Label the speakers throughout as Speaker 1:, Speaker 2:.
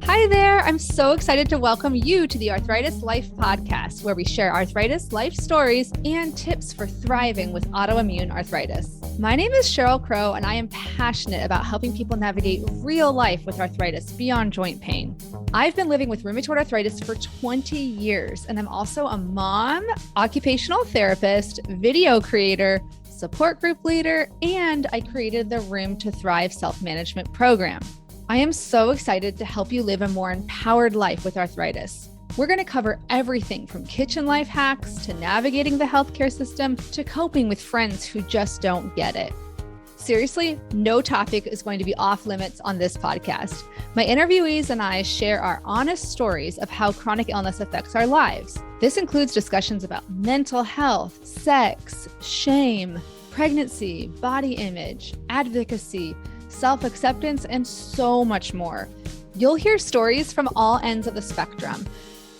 Speaker 1: Hi there. I'm so excited to welcome you to the Arthritis Life podcast, where we share arthritis life stories and tips for thriving with autoimmune arthritis. My name is Cheryl Crow, and I am passionate about helping people navigate real life with arthritis beyond joint pain. I've been living with rheumatoid arthritis for 20 years, and I'm also a mom, occupational therapist, video creator, support group leader, and I created the Room to Thrive self-management program. I am so excited to help you live a more empowered life with arthritis. We're going to cover everything from kitchen life hacks to navigating the healthcare system to coping with friends who just don't get it. Seriously, no topic is going to be off limits on this podcast. My interviewees and I share our honest stories of how chronic illness affects our lives. This includes discussions about mental health, sex, shame, pregnancy, body image, advocacy, self-acceptance, and so much more. You'll hear stories from all ends of the spectrum,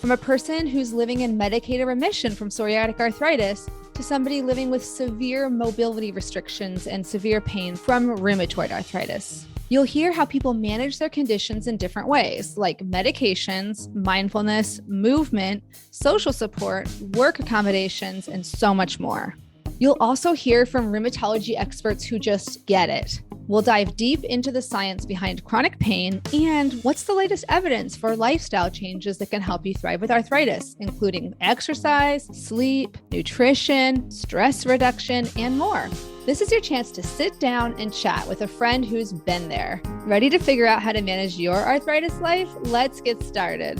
Speaker 1: from a person who's living in medicated remission from psoriatic arthritis to somebody living with severe mobility restrictions and severe pain from rheumatoid arthritis. You'll hear how people manage their conditions in different ways, like medications, mindfulness, movement, social support, work accommodations, and so much more. You'll also hear from rheumatology experts who just get it. We'll dive deep into the science behind chronic pain and what's the latest evidence for lifestyle changes that can help you thrive with arthritis, including exercise, sleep, nutrition, stress reduction, and more. This is your chance to sit down and chat with a friend who's been there. Ready to figure out how to manage your arthritis life? Let's get started.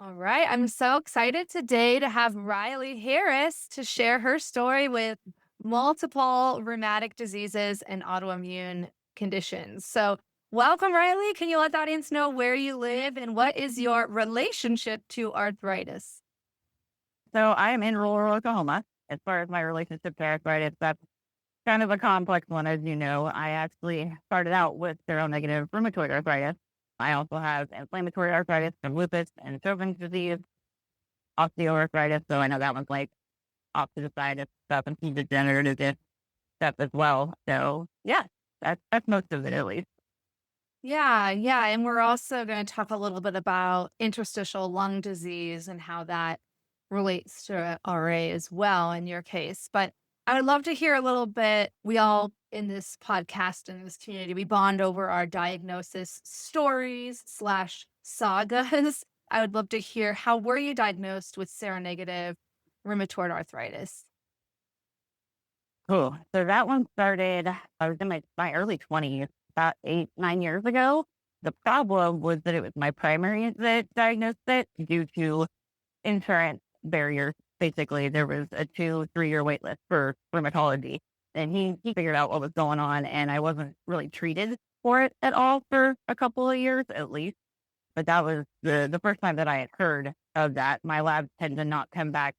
Speaker 1: All right, I'm so excited today to have Riley Harris to share her story with multiple rheumatic diseases and autoimmune conditions. So welcome, Riley. Can you let the audience know where you live and what is your relationship to arthritis?
Speaker 2: So I am in rural Oklahoma. As far as my relationship to arthritis, that's kind of a complex one, as you know. I actually started out with seronegative rheumatoid arthritis. I also have inflammatory arthritis from lupus and Sjogren's disease, osteoarthritis. So I know that one's like off to the side of stuff and some degenerative stuff as well. So yeah, that's most of it at least.
Speaker 1: Yeah. And we're also going to talk a little bit about interstitial lung disease and how that relates to RA as well in your case. But I would love to hear a little bit. We all in this podcast and this community, we bond over our diagnosis stories / sagas. I would love to hear, how were you diagnosed with seronegative rheumatoid arthritis?
Speaker 2: Cool. So that one started, I was in my early 20s, about 8, 9 years ago. The problem was that it was my primary that diagnosed it due to insurance barriers. Basically, there was a 2, 3 year wait list for rheumatology. And he figured out what was going on, and I wasn't really treated for it at all for a couple of years at least. But that was the first time that I had heard of that. My labs tend to not come back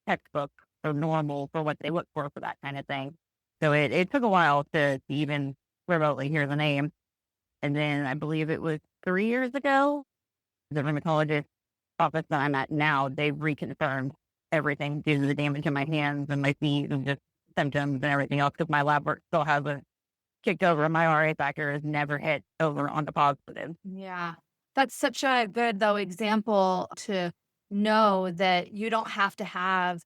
Speaker 2: textbook or normal for what they look for that kind of thing. So it took a while to even remotely hear the name. And then I believe it was 3 years ago, the rheumatologist office that I'm at now, they reconfirmed everything due to the damage in my hands and my feet and just symptoms and everything else, because my lab work still hasn't kicked over and my RA factor has never hit over on the positive.
Speaker 1: Yeah. That's such a good, though, example to know that you don't have to have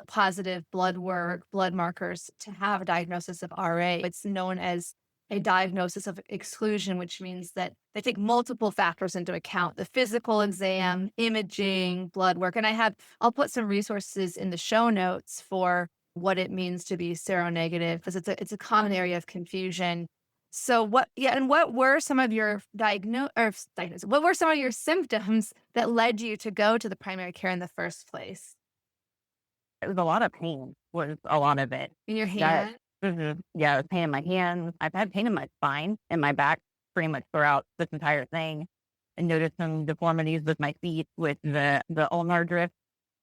Speaker 1: positive blood work, blood markers to have a diagnosis of RA. It's known as a diagnosis of exclusion, which means that they take multiple factors into account: the physical exam, imaging, blood work. And I'll put some resources in the show notes for what it means to be seronegative, because it's a common area of confusion. So what were some of your what were some of your symptoms that led you to go to the primary care in the first place?
Speaker 2: It was a lot of pain, was a lot of it.
Speaker 1: In your
Speaker 2: That
Speaker 1: hand?
Speaker 2: Yeah, it was pain in my hands. I've had pain in my spine and my back pretty much throughout this entire thing. I noticed some deformities with my feet, with the ulnar drift,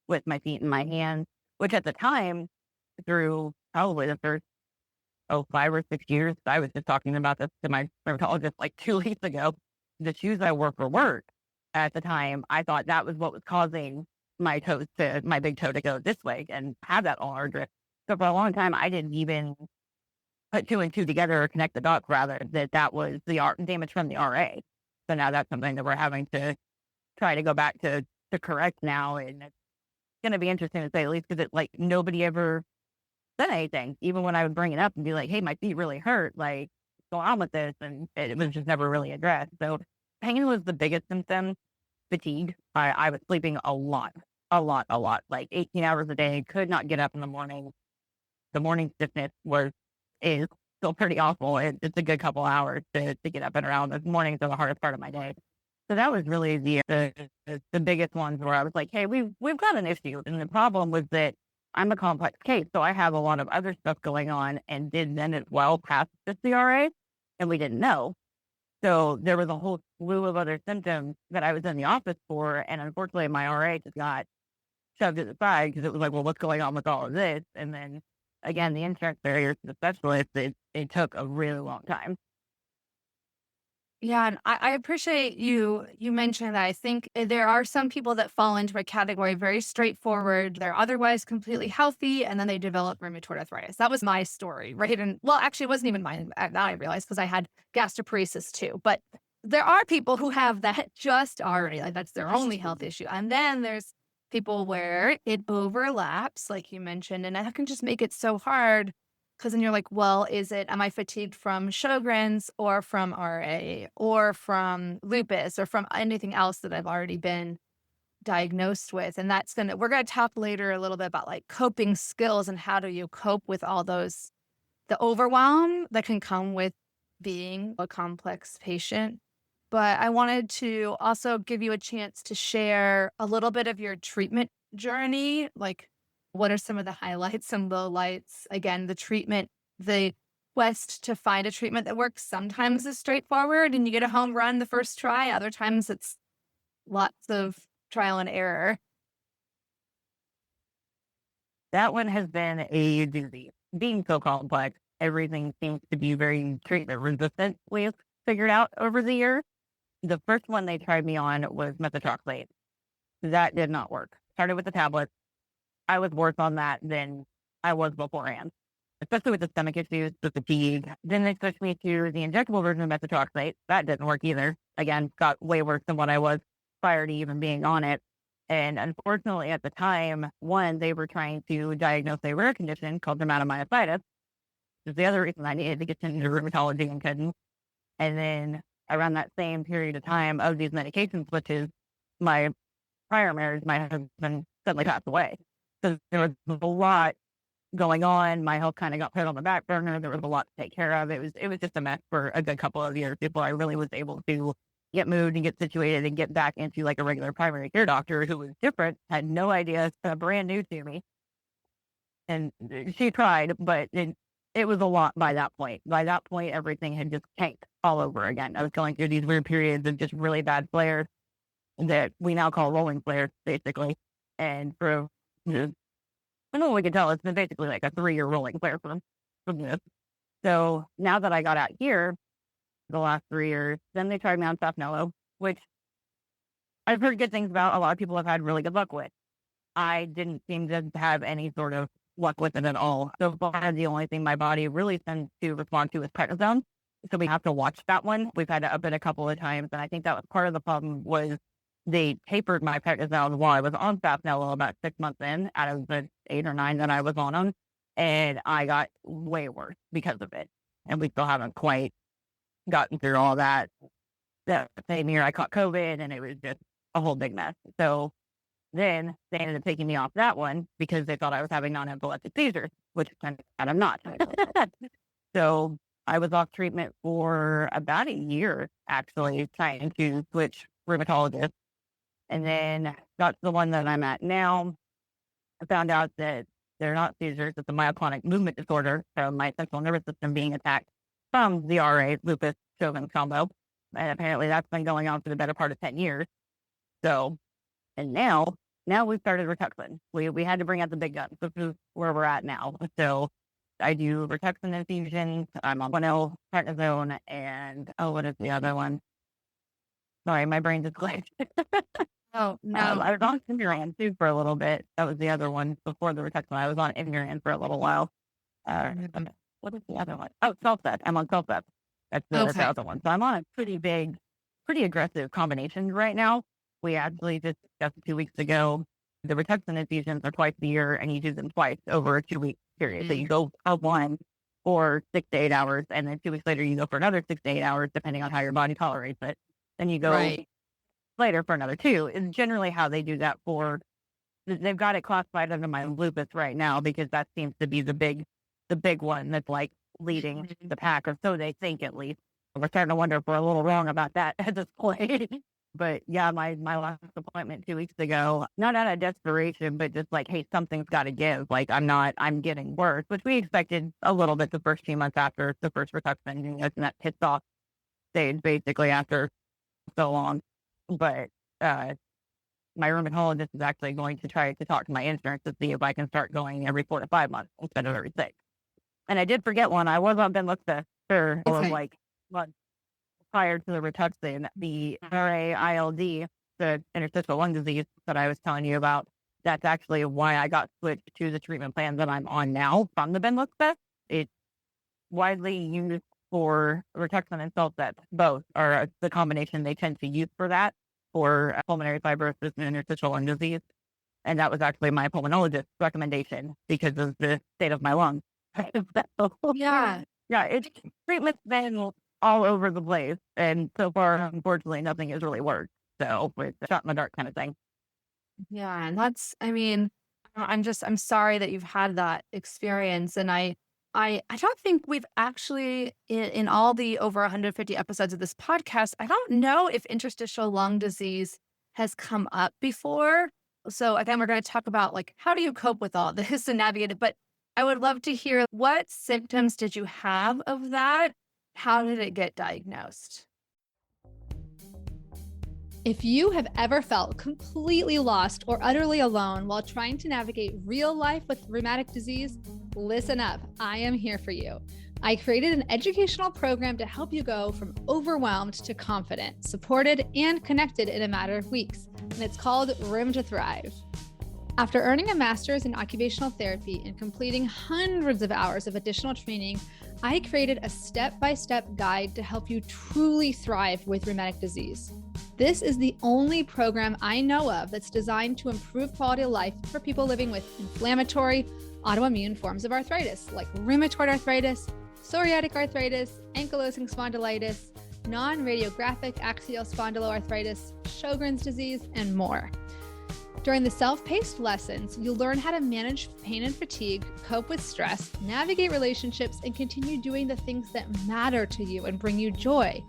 Speaker 2: with my feet and my hands, which at the time, through probably the first 5 or 6 years, I was just talking about this to my dermatologist like 2 weeks ago. The shoes I wore for work at the time, I thought that was what was causing my big toe to go this way and have that ulnar drift. So for a long time, I didn't even put two and two together or connect the dots, rather, that was the damage from the RA. So now that's something that we're having to try to go back to correct now. And it's going to be interesting to say, at least, because it's like nobody ever said anything, even when I would bring it up and be like, hey, my feet really hurt. Like, what's going on with this? And it was just never really addressed. So pain was the biggest symptom. Fatigue. I was sleeping a lot, like 18 hours a day, could not get up in the morning. The morning stiffness is still pretty awful. It's a good couple hours to get up and around. The mornings are the hardest part of my day. So that was really the biggest ones where I was like, hey, we've got an issue. And the problem was that I'm a complex case. So I have a lot of other stuff going on and did then as well past the CRA, and we didn't know. So there was a whole slew of other symptoms that I was in the office for. And unfortunately, my RA just got shoved to the side because it was like, well, what's going on with all of this? And then again, the insurance barriers to the specialist, it took a really long time.
Speaker 1: Yeah, and I appreciate you mentioning that. I think there are some people that fall into a category very straightforward. They're otherwise completely healthy, and then they develop rheumatoid arthritis. That was my story, right? And well, actually, it wasn't even mine. Now I realize, because I had gastroparesis too. But there are people who have that just already, like that's their only health issue. And then there's people where it overlaps, like you mentioned, and that can just make it so hard. Because then you're like, well, am I fatigued from Sjogren's or from RA or from lupus or from anything else that I've already been diagnosed with? And we're going to talk later a little bit about like coping skills and how do you cope with all those, the overwhelm that can come with being a complex patient. But I wanted to also give you a chance to share a little bit of your treatment journey. Like, what are some of the highlights and lowlights? Again, the quest to find a treatment that works sometimes is straightforward and you get a home run the first try. Other times it's lots of trial and error.
Speaker 2: That one has been a doozy. Being so complex, everything seems to be very treatment resistant, we've figured out over the years. The first one they tried me on was methotrexate. That did not work. Started with the tablets. I was worse on that than I was beforehand, especially with the stomach issues, the fatigue. Then they switched me to the injectable version of methotrexate. That didn't work either. Again, got way worse than what I was prior to even being on it. And unfortunately, at the time, one, they were trying to diagnose a rare condition called dermatomyositis, which is the other reason I needed to get into rheumatology and couldn't. And then around that same period of time of these medication switches, my prior marriage, my husband suddenly passed away. So there was a lot going on. My health kind of got put on the back burner. There was a lot to take care of. It was just a mess for a good couple of years before I really was able to get moved and get situated and get back into like a regular primary care doctor who was different, had no idea, brand new to me. And she tried, but it was a lot by that point. By that point, everything had just tanked all over again. I was going through these weird periods of just really bad flares that we now call rolling flares, basically. And for, I don't know what we can tell, it's been basically like a 3-year rolling flare from this. So now that I got out here, the last 3 years, then they tried me on Safnello, which I've heard good things about. A lot of people have had really good luck with. I didn't seem to have any sort of luck with it at all. So far, the only thing my body really tends to respond to is prednisone. So we have to watch that one. We've had to up it a couple of times. And I think that was part of the problem was they tapered my prednisone while I was on Safnello about 6 months in out of the 8 or 9 that I was on them. And I got way worse because of it. And we still haven't quite gotten through all that. That same year I caught COVID and it was just a whole big mess. So then they ended up taking me off that one because they thought I was having non-epileptic seizures, which I'm not. So I was off treatment for about a year, actually, trying to switch rheumatologists. And then got to the one that I'm at now. I found out that they're not seizures, it's a myoclonic movement disorder from my central nervous system being attacked from the RA, lupus, Sjogren's combo. And apparently that's been going on for the better part of 10 years. So, and now we've started Rituxan. We had to bring out the big guns. This is where we're at now. So I do Rituxan infusions. I'm on 1L prednisone and, what is the other one? Sorry, my brain just glitched.
Speaker 1: Oh, no.
Speaker 2: I was on Immuran too for a little bit. That was the other one before the Rituxan. I was on Immuran for a little while. What is the other one? Oh, Self-Set. I'm on Self-Set. That's the other one. So I'm on a pretty aggressive combination right now. We actually just discussed 2 weeks ago. The Rituxan infusions are twice a year, and you do them twice over a 2-week period. So you go one for 6 to 8 hours, and then 2 weeks later you go for another 6 to 8 hours, depending on how your body tolerates it. Then you go later for another 2. Is generally how they do that for. They've got it classified under my lupus right now because that seems to be the big one that's like leading the pack, or so they think at least. We're starting to wonder if we're a little wrong about that at this point. But yeah, my last appointment 2 weeks ago, not out of desperation, but just like, hey, something's got to give. Like I'm getting worse, which we expected a little bit the first few months after the first Rituxan, and that pissed off stage basically after so long. But my rheumatologist is actually going to try to talk to my insurance to see if I can start going every 4 to 5 months instead of every 6. And I did forget one. I was on Benlysta for like months prior to the Rituxan, the RA-ILD, the interstitial lung disease that I was telling you about. That's actually why I got switched to the treatment plan that I'm on now from the Benlysta. It's widely used for Rituxan and Self-Set. Both are the combination they tend to use for that, for pulmonary fibrosis and interstitial lung disease. And that was actually my pulmonologist's recommendation because of the state of my lungs.
Speaker 1: Yeah.
Speaker 2: It's treatment's been all over the place. And so far, unfortunately, nothing has really worked. So it's a shot in the dark kind of thing.
Speaker 1: Yeah. And I'm sorry that you've had that experience. And I don't think we've actually, in all the over 150 episodes of this podcast, I don't know if interstitial lung disease has come up before. So again, we're going to talk about like, how do you cope with all this and navigate it? But I would love to hear, what symptoms did you have of that? How did it get diagnosed? If you have ever felt completely lost or utterly alone while trying to navigate real life with rheumatic disease, listen up. I am here for you. I created an educational program to help you go from overwhelmed to confident, supported, and connected in a matter of weeks. And it's called Room to Thrive. After earning a master's in occupational therapy and completing hundreds of hours of additional training, I created a step-by-step guide to help you truly thrive with rheumatic disease. This is the only program I know of that's designed to improve quality of life for people living with inflammatory, autoimmune forms of arthritis, like rheumatoid arthritis, psoriatic arthritis, ankylosing spondylitis, non-radiographic axial spondyloarthritis, Sjogren's disease, and more. During the self-paced lessons, you'll learn how to manage pain and fatigue, cope with stress, navigate relationships, and continue doing the things that matter to you and bring you joy.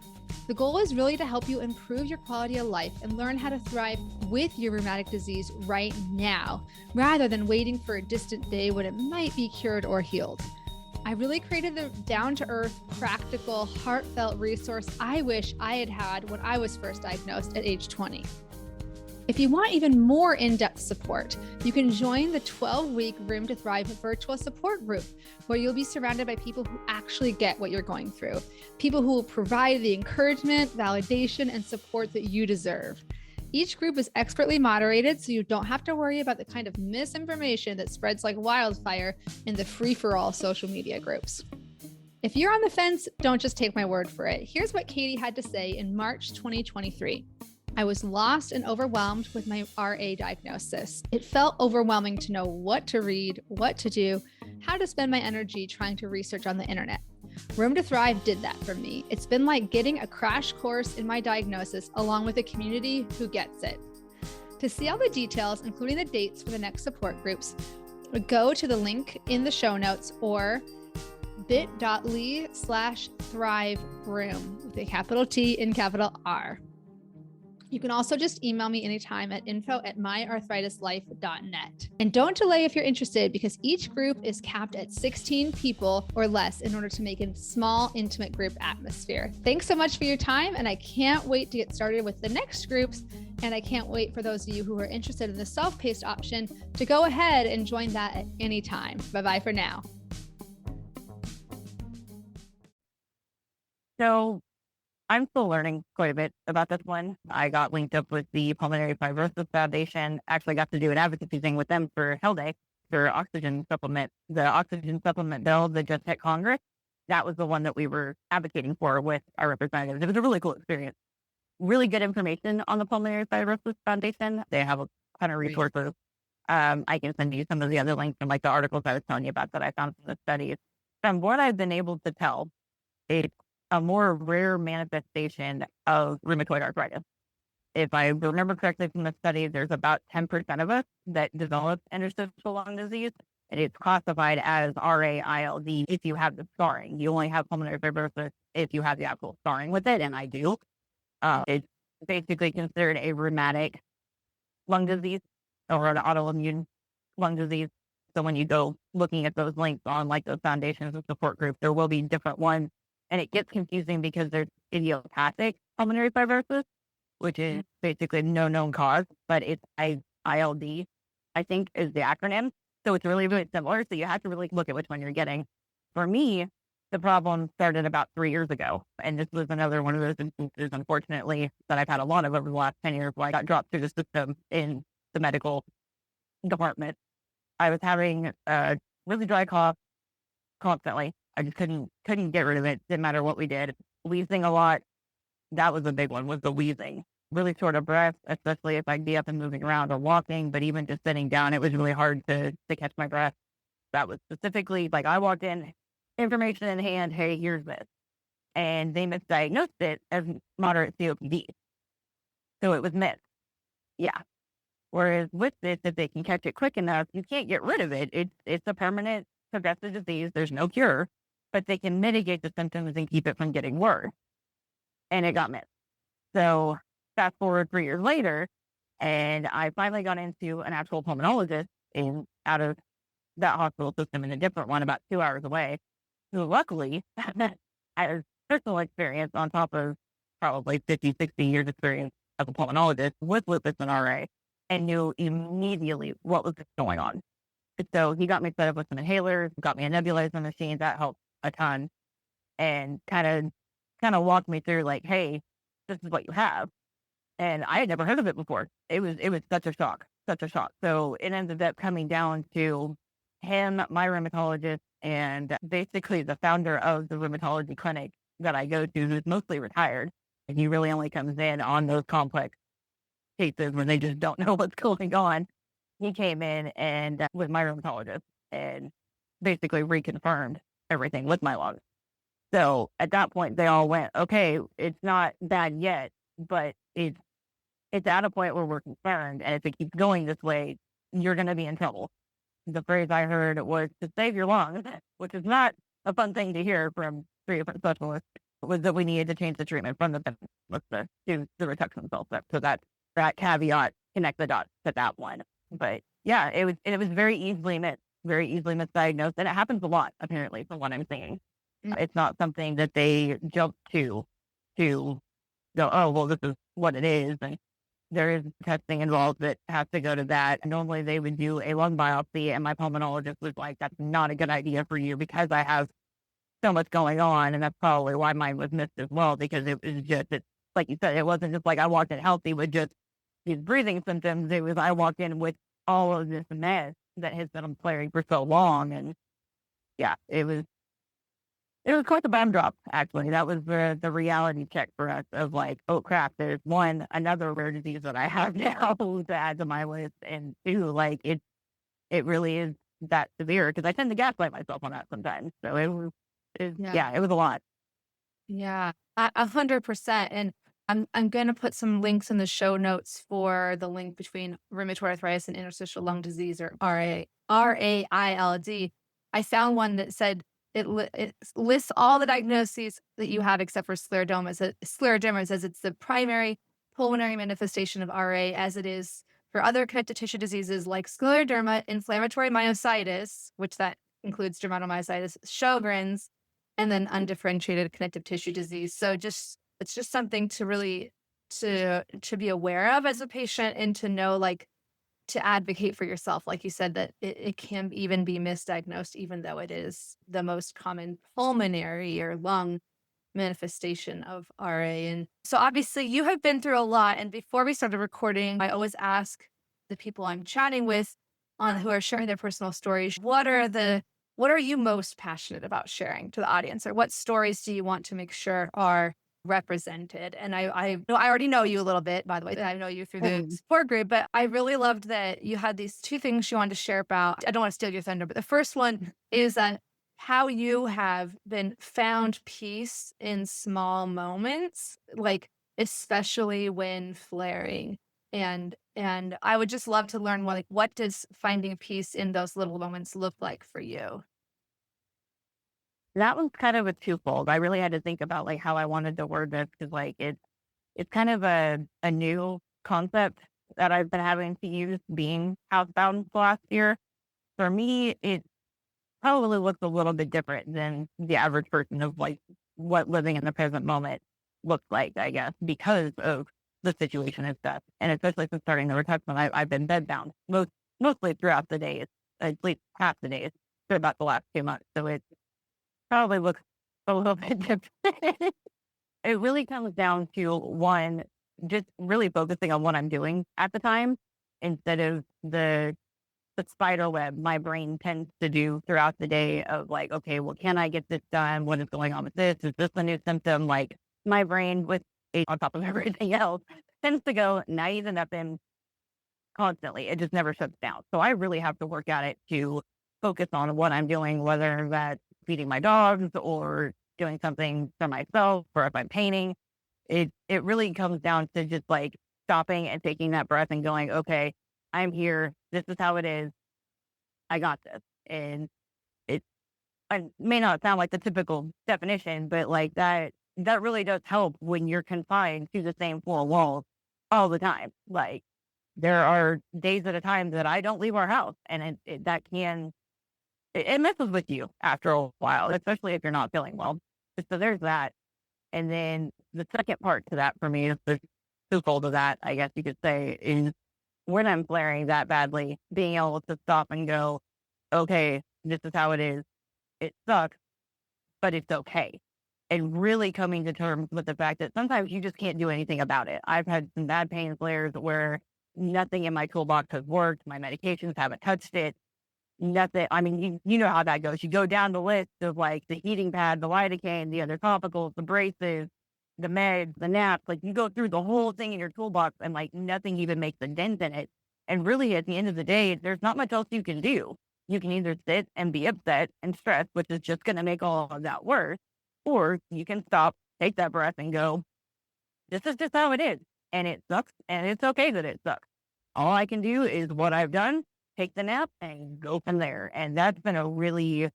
Speaker 1: The goal is really to help you improve your quality of life and learn how to thrive with your rheumatic disease right now, rather than waiting for a distant day when it might be cured or healed. I really created the down-to-earth, practical, heartfelt resource I wish I had had when I was first diagnosed at age 20. If you want even more in-depth support, you can join the 12-week Room to Thrive virtual support group, where you'll be surrounded by people who actually get what you're going through, people who will provide the encouragement, validation, and support that you deserve. Each group is expertly moderated, so you don't have to worry about the kind of misinformation that spreads like wildfire in the free-for-all social media groups. If you're on the fence, don't just take my word for it. Here's what Katie had to say in March 2023. I was lost and overwhelmed with my RA diagnosis. It felt overwhelming to know what to read, what to do, how to spend my energy trying to research on the internet. Room to Thrive did that for me. It's been like getting a crash course in my diagnosis along with a community who gets it. To see all the details, including the dates for the next support groups, go to the link in the show notes or bit.ly/thrive room with a capital T and capital R. You can also just email me anytime at info@myarthritislife.net. And don't delay if you're interested, because each group is capped at 16 people or less in order to make a small, intimate group atmosphere. Thanks so much for your time, and I can't wait to get started with the next groups. And I can't wait for those of you who are interested in the self-paced option to go ahead and join that at any time. Bye-bye for now.
Speaker 2: So I'm still learning quite a bit about this one. I got linked up with the Pulmonary Fibrosis Foundation. Actually got to do an advocacy thing with them for Hell Day for oxygen supplement. The oxygen supplement bill that just hit Congress, that was the one that we were advocating for with our representatives. It was a really cool experience. Really good information on the Pulmonary Fibrosis Foundation. They have a ton of resources. I can send you some of the other links from like the articles I was telling you about that I found from the studies. From what I've been able to tell, it's a more rare manifestation of rheumatoid arthritis. If I remember correctly from the study, there's about 10% of us that develop interstitial lung disease, and it's classified as RA-ILD if you have the scarring. You only have pulmonary fibrosis if you have the actual scarring with it, and I do. It's basically considered a rheumatic lung disease or an autoimmune lung disease. So when you go looking at those links on like those foundations and support groups, there will be different ones. And it gets confusing because there's idiopathic pulmonary fibrosis, which is basically no known cause, but it's ILD, I think is the acronym. So it's really, really similar. So you have to really look at which one you're getting. For me, the problem started about 3 years ago. And this was another one of those instances, unfortunately, that I've had a lot of over the last 10 years where I got dropped through the system in the medical department. I was having a really dry cough constantly. I just couldn't get rid of it. Didn't matter what we did. Wheezing a lot. That was a big one, was the wheezing. Really short of breath, especially if I'd be up and moving around or walking, but even just sitting down, it was really hard to catch my breath. That was specifically like I walked in, information in hand, hey, here's this. And they misdiagnosed it as moderate COPD. So it was missed. Yeah. Whereas with this, if they can catch it quick enough, you can't get rid of it. It's a permanent progressive disease. There's no cure, but they can mitigate the symptoms and keep it from getting worse. And it got missed. So fast forward 3 years later, and I finally got into an actual pulmonologist out of that hospital system in a different one about 2 hours away, who luckily has personal experience on top of probably 50, 60 years experience as a pulmonologist with lupus and RA, and knew immediately what was going on. So he got me set up with some inhalers, got me a nebulizer machine. That helped a ton, and kind of walked me through like, hey, this is what you have. And I had never heard of it before. It was such a shock. So it ended up coming down to him, my rheumatologist, and basically the founder of the rheumatology clinic that I go to, who's mostly retired. And he really only comes in on those complex cases when they just don't know what's going on. He came in and with my rheumatologist and basically reconfirmed everything with my lungs. So at that point, they all went, okay, it's not bad yet, but it's at a point where we're concerned. And if it keeps going this way, you're going to be in trouble. The phrase I heard was to save your lungs, which is not a fun thing to hear from 3 different specialists, was that we needed to change the treatment from the to the reduction cell step. So that caveat, connect the dots to that one. But yeah, it was very easily misdiagnosed. And it happens a lot, apparently, from what I'm seeing. It's not something that they jump to go, oh, well, this is what it is. And there is testing involved that has to go to that. Normally they would do a lung biopsy, and my pulmonologist was like, that's not a good idea for you because I have so much going on. And that's probably why mine was missed as well, because it was just, like you said, it wasn't just like I walked in healthy with just these breathing symptoms. It was I walked in with all of this mess that has been flaring for so long. And yeah, it was quite the bomb drop, actually. That was the reality check for us of like, oh crap, there's another rare disease that I have now to add to my list. And 2, like it really is that severe, because I tend to gaslight myself on that sometimes. So it was a lot.
Speaker 1: Yeah, 100%. And I'm going to put some links in the show notes for the link between rheumatoid arthritis and interstitial lung disease, or RAILD. I found one that said it lists all the diagnoses that you have except for scleroderma. Scleroderma says it's the primary pulmonary manifestation of RA, as it is for other connective tissue diseases like scleroderma, inflammatory myositis, which that includes dermatomyositis, Sjogren's, and then undifferentiated connective tissue disease. So it's just something to really to be aware of as a patient, and to know, like, to advocate for yourself. Like you said, that it can even be misdiagnosed, even though it is the most common pulmonary or lung manifestation of RA. And so obviously you have been through a lot. And before we started recording, I always ask the people I'm chatting with on who are sharing their personal stories, what are you most passionate about sharing to the audience, or what stories do you want to make sure are represented? And I know I already know you a little bit, by the way. I know you through the support group, but I really loved that you had these two things you wanted to share about. I don't want to steal your thunder, but the first one is that how you have been found peace in small moments, like especially when flaring. And I would just love to learn what does finding peace in those little moments look like for you?
Speaker 2: That was kind of a twofold. I really had to think about like how I wanted to word this because like it's kind of a new concept that I've been having to use being housebound last year. For me, it probably looks a little bit different than the average person of like what living in the present moment looks like, I guess, because of the situation and stuff. And especially since starting the retirement, I've been bedbound mostly throughout the days, at least half the days for about the last 2 months. So it probably looks a little bit different. It really comes down to one, just really focusing on what I'm doing at the time instead of the spider web my brain tends to do throughout the day of like, okay, well, can I get this done? What is going on with this? Is this a new symptom? Like my brain with on top of everything else tends to go naive and up in constantly. It just never shuts down. So I really have to work at it to focus on what I'm doing, whether that's feeding my dogs or doing something for myself or if I'm painting. It really comes down to just like stopping and taking that breath and going, okay, I'm here. This is how it is. I got this. And it may not sound like the typical definition, but like that really does help when you're confined to the same four walls all the time. Like there are days at a time that I don't leave our house, and it messes with you after a while, especially if you're not feeling well. So there's that. And then the second part to that for me is the twofold of that, I guess you could say, is when I'm flaring that badly, being able to stop and go, okay, this is how it is. It sucks, but it's okay. And really coming to terms with the fact that sometimes you just can't do anything about it. I've had some bad pain flares where nothing in my toolbox has worked. My medications haven't touched it. Nothing. I mean, you know how that goes. You go down the list of like the heating pad, the lidocaine, the other topicals, the braces, the meds, the naps. Like you go through the whole thing in your toolbox and like nothing even makes a dent in it. And really at the end of the day, there's not much else you can do. You can either sit and be upset and stressed, which is just going to make all of that worse, or you can stop, take that breath and go, this is just how it is. And it sucks. And it's okay that it sucks. All I can do is what I've done, take the nap and go from there. And that's been a really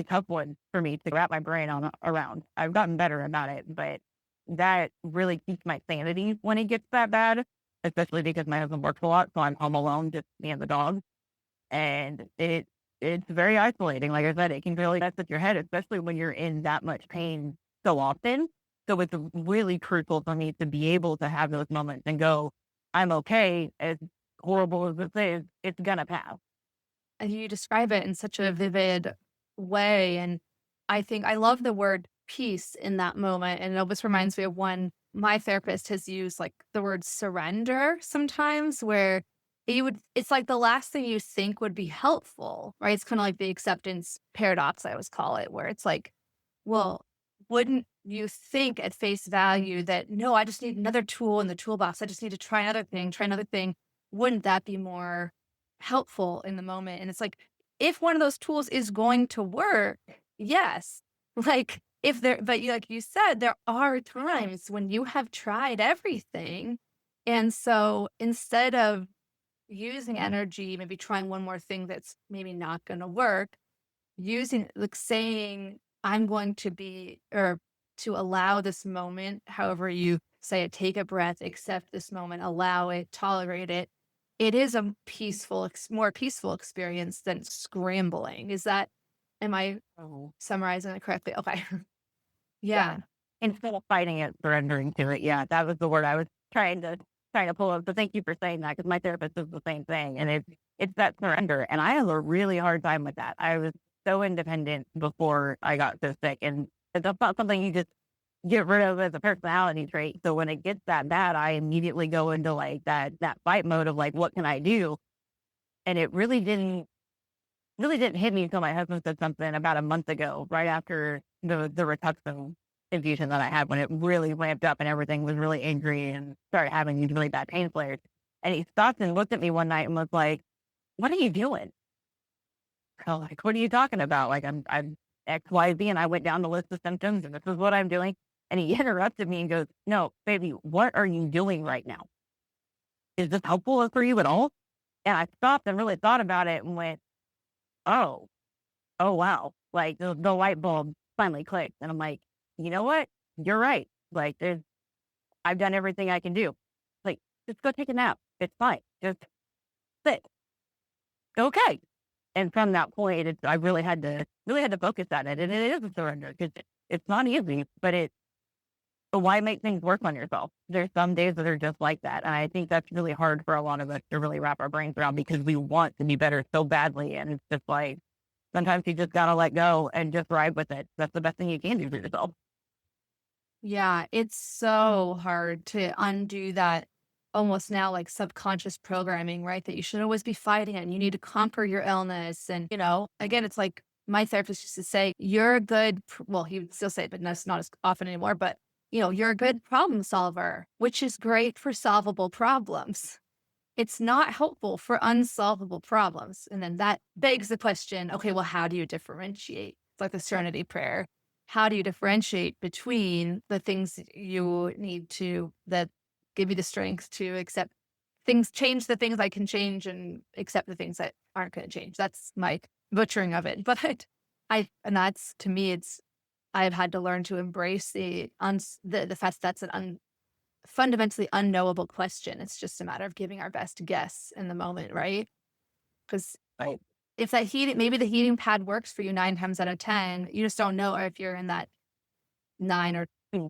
Speaker 2: tough one for me to wrap my brain on around. I've gotten better about it, but that really keeps my sanity when it gets that bad, especially because my husband works a lot. So I'm home alone, just me and the dog. And it's very isolating. Like I said, it can really mess with your head, especially when you're in that much pain so often. So it's really crucial for me to be able to have those moments and go, I'm okay. As horrible as this is, it's gonna pass.
Speaker 1: And you describe it in such a vivid way. And I think I love the word peace in that moment. And it always reminds me of when my therapist has used like the word surrender sometimes, where it's like the last thing you think would be helpful, right? It's kind of like the acceptance paradox, I always call it, where it's like, well, wouldn't you think at face value that no, I just need another tool in the toolbox. I just need to try another thing, try another thing. Wouldn't that be more helpful in the moment? And it's like, if one of those tools is going to work, yes. Like if there, but like you said, there are times when you have tried everything. And so instead of using energy, maybe trying one more thing that's maybe not going to work, using like saying, I'm going to be, or to allow this moment, however you say it, take a breath, accept this moment, allow it, tolerate it. It is a more peaceful experience than scrambling. Am I
Speaker 2: Oh.
Speaker 1: summarizing it correctly? Okay.
Speaker 2: Yeah.
Speaker 1: Yeah.
Speaker 2: Instead of fighting it, surrendering to it. Yeah, that was the word I was trying to pull up. So thank you for saying that because my therapist does the same thing. And it's that surrender. And I have a really hard time with that. I was so independent before I got so sick. And That's not something you just get rid of as a personality trait. So when it gets that bad, I immediately go into like that fight mode of like, what can I do? And it really didn't hit me until my husband said something about a month ago, right after the Rituxan infusion that I had, when it really ramped up and everything was really angry and started having these really bad pain flares. And he stopped and looked at me one night and was like, "What are you doing?" I was like, "What are you talking about?" Like, I'm XYZ, and I went down the list of symptoms, and this is what I'm doing. And he interrupted me and goes, "No, baby, what are you doing right now? Is this helpful for you at all?" And I stopped and really thought about it and went, "Oh, oh wow!" Like the light bulb finally clicked, and I'm like, "You know what? You're right. Like, I've done everything I can do. Like, just go take a nap. It's fine. Just sit. Okay." And from that point, I really had to focus on it, and it is a surrender because it's not easy, but why make things work on yourself? There's some days that are just like that, and I think that's really hard for a lot of us to really wrap our brains around because we want to be better so badly, and it's just like sometimes you just gotta let go and just ride with it. That's the best thing you can do for yourself.
Speaker 1: Yeah, it's so hard to undo that almost now like subconscious programming, right? That you should always be fighting it and you need to conquer your illness. And, again, it's like my therapist used to say, you're a good, well, he would still say it, but that's not as often anymore. But, you're a good problem solver, which is great for solvable problems. It's not helpful for unsolvable problems. And then that begs the question, okay, well, how do you differentiate? It's like the serenity prayer. How do you differentiate between the things that you need to, that give you the strength to accept things, change the things I can change and accept the things that aren't going to change? That's my butchering of it. But and that's to me, I've had to learn to embrace the fact that's an fundamentally unknowable question. It's just a matter of giving our best guess in the moment, right? Because
Speaker 2: Right.
Speaker 1: if maybe the heating pad works for you 9 times out of 10, you just don't know if you're in that 9 or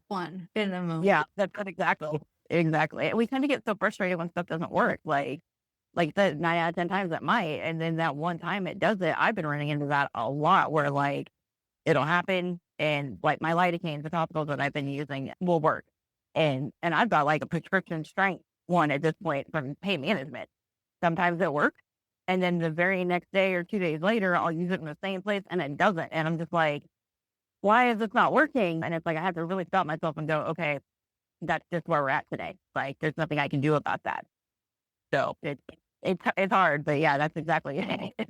Speaker 1: 1 in the moment.
Speaker 2: Yeah, that's exactly. And we tend to get so frustrated when stuff doesn't work. Like the 9 out of 10 times it might, and then that one time it does it. I've been running into that a lot, where like it'll happen, and like my lidocaine, the topicals that I've been using will work, and I've got like a prescription strength one at this point from pain management. Sometimes it works, and then the very next day or 2 days later, I'll use it in the same place, and it doesn't, and I'm just like, why is this not working? And it's like I have to really stop myself and go, okay, that's just where we're at today. Like, there's nothing I can do about that. So it's hard, but yeah, that's exactly it.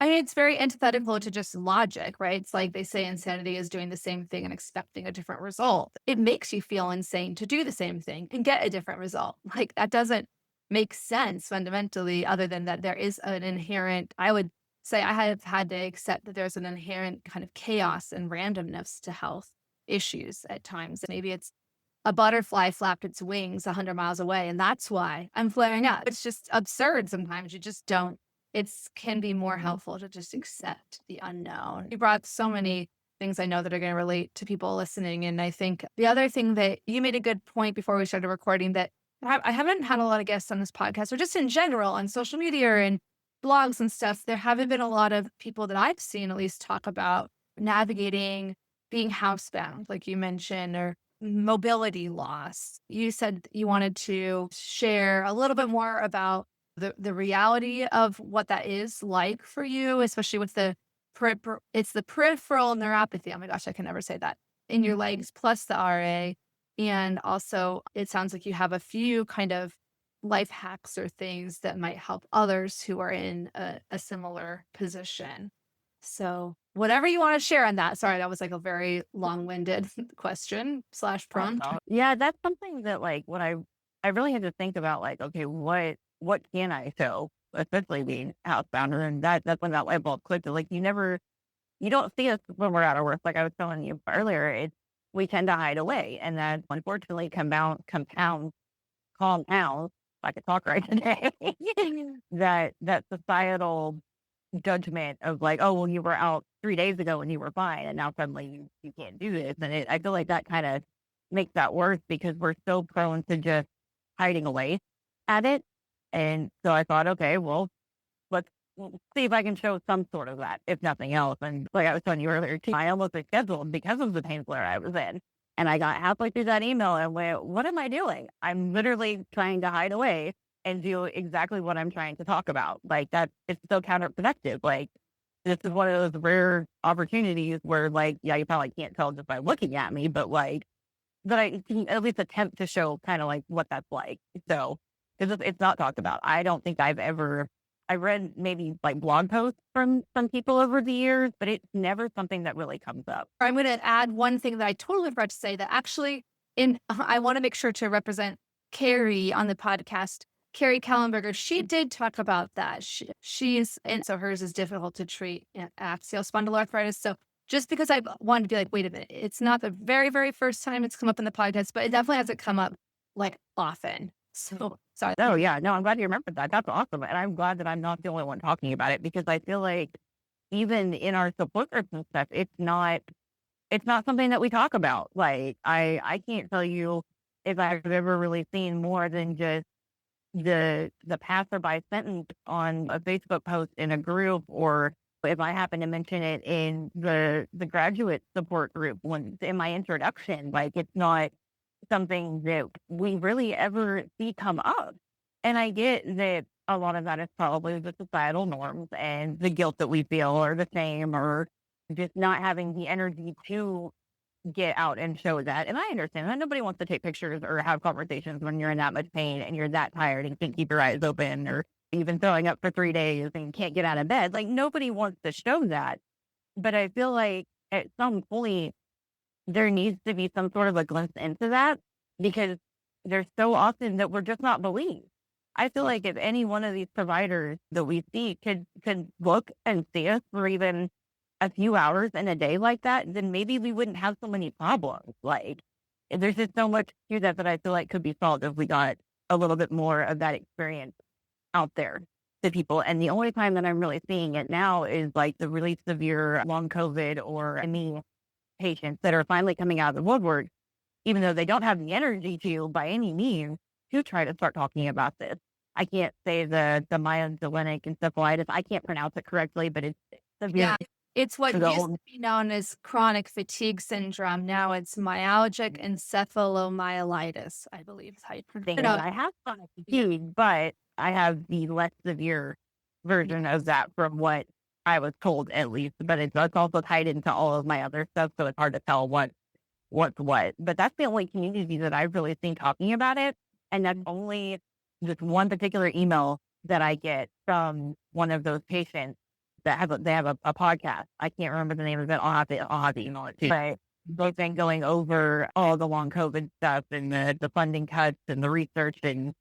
Speaker 1: I mean, it's very antithetical to just logic, right? It's like they say insanity is doing the same thing and expecting a different result. It makes you feel insane to do the same thing and get a different result. Like that doesn't make sense fundamentally, other than that there is an inherent, I would say I have had to accept that there's an inherent kind of chaos and randomness to health issues at times. Maybe it's a butterfly flapped its wings 100 miles away, and that's why I'm flaring up. It's just absurd sometimes. You just don't. It can be more helpful to just accept the unknown. You brought so many things I know that are going to relate to people listening. And I think the other thing that you made a good point before we started recording, that I haven't had a lot of guests on this podcast, or just in general on social media and blogs and stuff. There haven't been a lot of people that I've seen at least talk about navigating being housebound, like you mentioned, or mobility loss. You said you wanted to share a little bit more about the reality of what that is like for you, especially with it's the peripheral neuropathy. Oh my gosh, I can never say that, in your legs, plus the RA. And also, it sounds like you have a few kind of life hacks or things that might help others who are in a similar position. So whatever you want to share on that. Sorry, that was like a very long-winded question / prompt.
Speaker 2: Yeah, that's something that like when I really had to think about, like, okay, what can I show, especially being housebound, and that's when that light bulb clicked. Like, you don't see us when we're at our worst. Like I was telling you earlier, we tend to hide away, and that unfortunately compounds. If I could talk right today, that societal judgment of like, oh, well, you were out 3 days ago and you were fine, and now suddenly you can't do this. And I feel like that kind of makes that worse because we're so prone to just hiding away at it. And so I thought, okay, well, let's see if I can show some sort of that, if nothing else. And like I was telling you earlier, too, I almost rescheduled because of the pain flare I was in. And I got halfway through that email and went, what am I doing? I'm literally trying to hide away and do exactly what I'm trying to talk about. Like that, it's so counterproductive. Like this is one of those rare opportunities where like, yeah, you probably can't tell just by looking at me, but like, that I can at least attempt to show kind of like what that's like. So, because it's not talked about. I don't think I read maybe like blog posts from some people over the years, but it's never something that really comes up.
Speaker 1: I'm going to add one thing that I totally forgot to say that actually I want to make sure to represent Carrie on the podcast. Carrie Kallenberger, she did talk about that. And so hers is difficult to treat axial spondyloarthritis. So just because I wanted to be like, wait a minute, it's not the very, very first time it's come up in the podcast, but it definitely hasn't come up like often. So sorry.
Speaker 2: Oh yeah, no, I'm glad you remembered that. That's awesome. And I'm glad that I'm not the only one talking about it because I feel like even in our support groups and stuff, it's not something that we talk about. Like I can't tell you if I've ever really seen more than just the passerby sentence on a Facebook post in a group, or if I happen to mention it in the graduate support group when in my introduction. Like it's not something that we really ever see come up. And I get that a lot of that is probably the societal norms and the guilt that we feel or the shame or just not having the energy to get out and show that. And I understand that nobody wants to take pictures or have conversations when you're in that much pain and you're that tired and can't keep your eyes open, or you've been throwing up for 3 days and can't get out of bed. Like nobody wants to show that. But I feel like at some point there needs to be some sort of a glimpse into that because there's so often that we're just not believed. I feel like if any one of these providers that we see could look and see us for even a few hours in a day like that, then maybe we wouldn't have so many problems. Like there's just so much to that I feel like could be solved if we got a little bit more of that experience out there to people. And the only time that I'm really seeing it now is like the really severe long COVID or ME patients that are finally coming out of the woodwork, even though they don't have the energy to by any means to try to start talking about this. I can't say the myelinic encephalitis. I can't pronounce it correctly, but it's severe.
Speaker 1: Yeah. It's what used to be known as chronic fatigue syndrome. Now it's myalgic encephalomyelitis, I believe is how you pronounce it.
Speaker 2: I have chronic fatigue, but I have the less severe version of that from what I was told, at least. But it's also tied into all of my other stuff, so it's hard to tell what's what. But that's the only community that I've really seen talking about it, and that's only just one particular email that I get from one of those patients that have a podcast. I can't remember the name of it. I'll have to email it too. But they've been going over all the long COVID stuff and the funding cuts and the research, and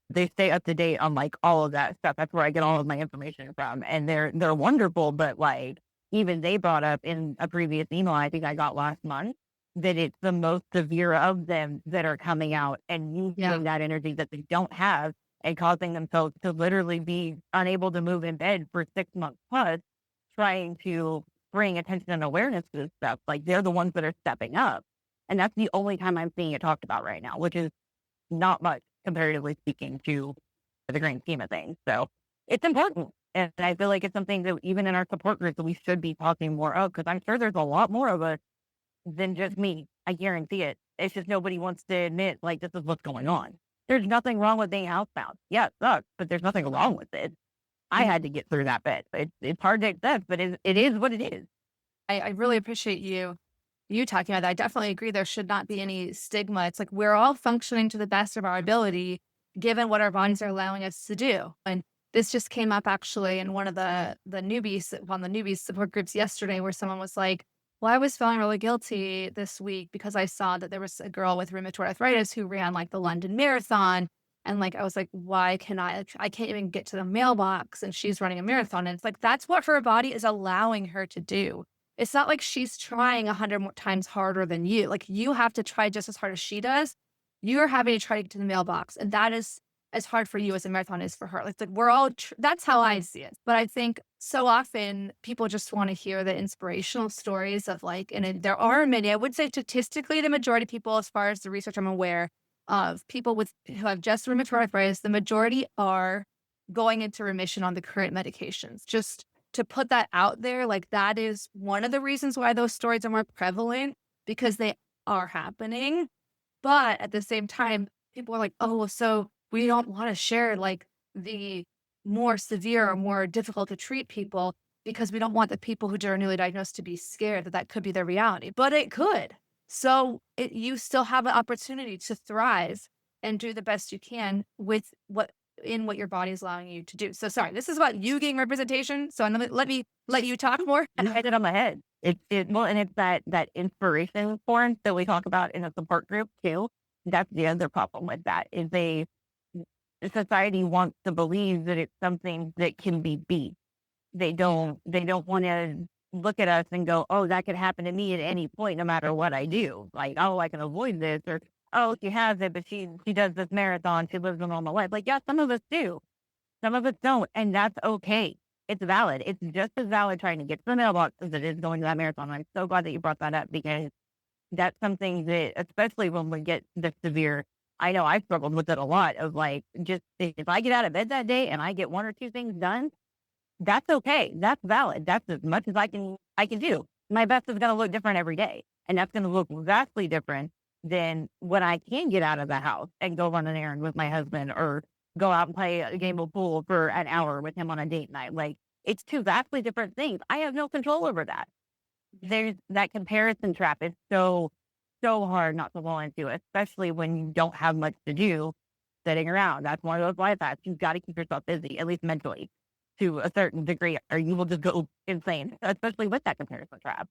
Speaker 2: they stay up to date on like all of that stuff. That's where I get all of my information from, and they're wonderful. But like even they brought up in a previous email I think I got last month that it's the most severe of them that are coming out and using that energy that they don't have and causing themselves to literally be unable to move in bed for 6 months plus, trying to bring attention and awareness to this stuff. Like they're the ones that are stepping up. And that's the only time I'm seeing it talked about right now, which is not much comparatively speaking to the grand scheme of things. So it's important. And I feel like it's something that even in our support groups that we should be talking more of, because I'm sure there's a lot more of us than just me. I guarantee it. It's just nobody wants to admit like this is what's going on. There's nothing wrong with being housebound. Yeah, it sucks, but there's nothing wrong with it. I had to get through that bit. It's hard to accept, but it is what it is.
Speaker 1: I really appreciate you talking about that. I definitely agree. There should not be any stigma. It's like we're all functioning to the best of our ability, given what our bodies are allowing us to do. And this just came up actually in one of the newbies support groups yesterday, where someone was like, well, I was feeling really guilty this week because I saw that there was a girl with rheumatoid arthritis who ran like the London Marathon. And like, I was like, why can I can't even get to the mailbox and she's running a marathon. And it's like, that's what her body is allowing her to do. It's not like she's trying 100 more times harder than you. Like you have to try just as hard as she does. You're having to try to get to the mailbox. And that is as hard for you as a marathon is for her. Like we're all, that's how I see it. But I think so often people just want to hear the inspirational stories of like, and there are many, I would say statistically, the majority of people, as far as the research I'm aware of, people who have just rheumatoid arthritis, the majority are going into remission on the current medications. Just to put that out there, like that is one of the reasons why those stories are more prevalent, because they are happening. But at the same time, people are like, oh, so we don't want to share like the more severe or more difficult to treat people because we don't want the people who are newly diagnosed to be scared that that could be their reality. But it could. So you still have an opportunity to thrive and do the best you can with what your body is allowing you to do. So sorry, this is about you getting representation. So let me let you talk more.
Speaker 2: You hit it on the head. Well, and it's that inspiration form that we talk about in a support group too. That's the other problem with that is society wants to believe that it's something that can be beat. They don't want to look at us and go, oh, that could happen to me at any point, no matter what I do. Like, oh, I can avoid this, or oh, she has it, but she does this marathon, she lives a normal life. Like, yeah, some of us do, some of us don't, and that's okay. It's valid. It's just as valid trying to get to the mailbox as it is going to that marathon. I'm so glad that you brought that up because that's something that, especially when we get this severe, I know I struggled with it a lot of like, just if I get out of bed that day and I get one or two things done, that's okay. That's valid. That's as much as I can do. My best is going to look different every day. And that's going to look vastly different than when I can get out of the house and go run an errand with my husband or go out and play a game of pool for an hour with him on a date night. Like, it's two vastly different things. I have no control over that. There's that comparison trap. It's so hard not to fall into, especially when you don't have much to do sitting around. That's one of those life hacks. You've got to keep yourself busy, at least mentally, to a certain degree, or you will just go insane, especially with that comparison trap.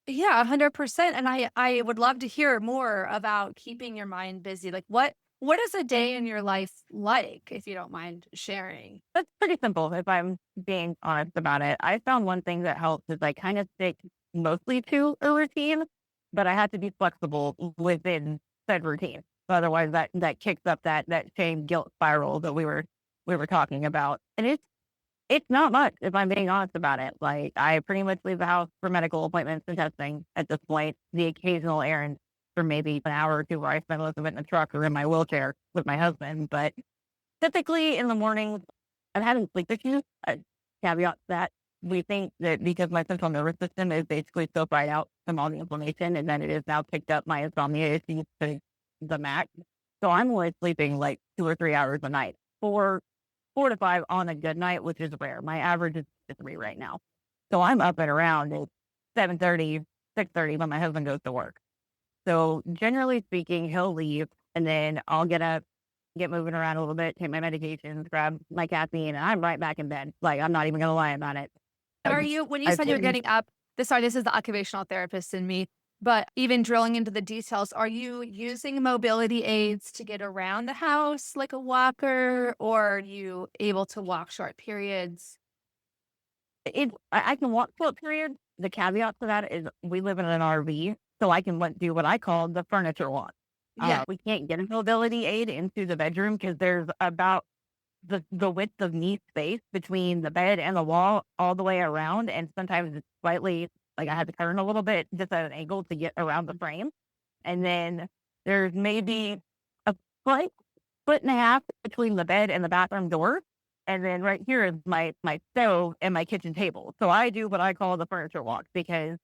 Speaker 1: Yeah, 100%. And I would love to hear more about keeping your mind busy. Like what is a day in your life like, if you don't mind sharing?
Speaker 2: That's pretty simple if I'm being honest about it. I found one thing that helps is I kind of stick mostly to a routine, but I had to be flexible within said routine. So otherwise that kicks up that shame guilt spiral that we were talking about. And it's not much if I'm being honest about it. Like, I pretty much leave the house for medical appointments and testing at this point, the occasional errand for maybe an hour or two where I spend most of it in the truck or in my wheelchair with my husband. But typically in the mornings, I'm having sleep issues. Caveat that we think that because my central nervous system is basically so fried out from all the inflammation, and then it has now picked up my insomnia issues to the max. So I'm only sleeping like 2 or 3 hours a night, 4 to 5 on a good night, which is rare. My average is 3 right now. So I'm up and around at 7:30, 6:30 when my husband goes to work. So generally speaking, he'll leave and then I'll get up, get moving around a little bit, take my medications, grab my caffeine, and I'm right back in bed. Like, I'm not even going to lie about it.
Speaker 1: Are you, when you said you're getting up, this is the occupational therapist in me, but even drilling into the details, are you using mobility aids to get around the house like a walker, or are you able to walk short periods?
Speaker 2: I can walk short periods. The caveat to that is we live in an RV, so I can do what I call the furniture walk.
Speaker 1: Yeah.
Speaker 2: We can't get a mobility aid into the bedroom because there's about the width of knee space between the bed and the wall all the way around. And sometimes it's slightly like I had to turn a little bit just at an angle to get around the frame. And then there's maybe a foot and a half between the bed and the bathroom door. And then right here is my stove and my kitchen table. So I do what I call the furniture walk because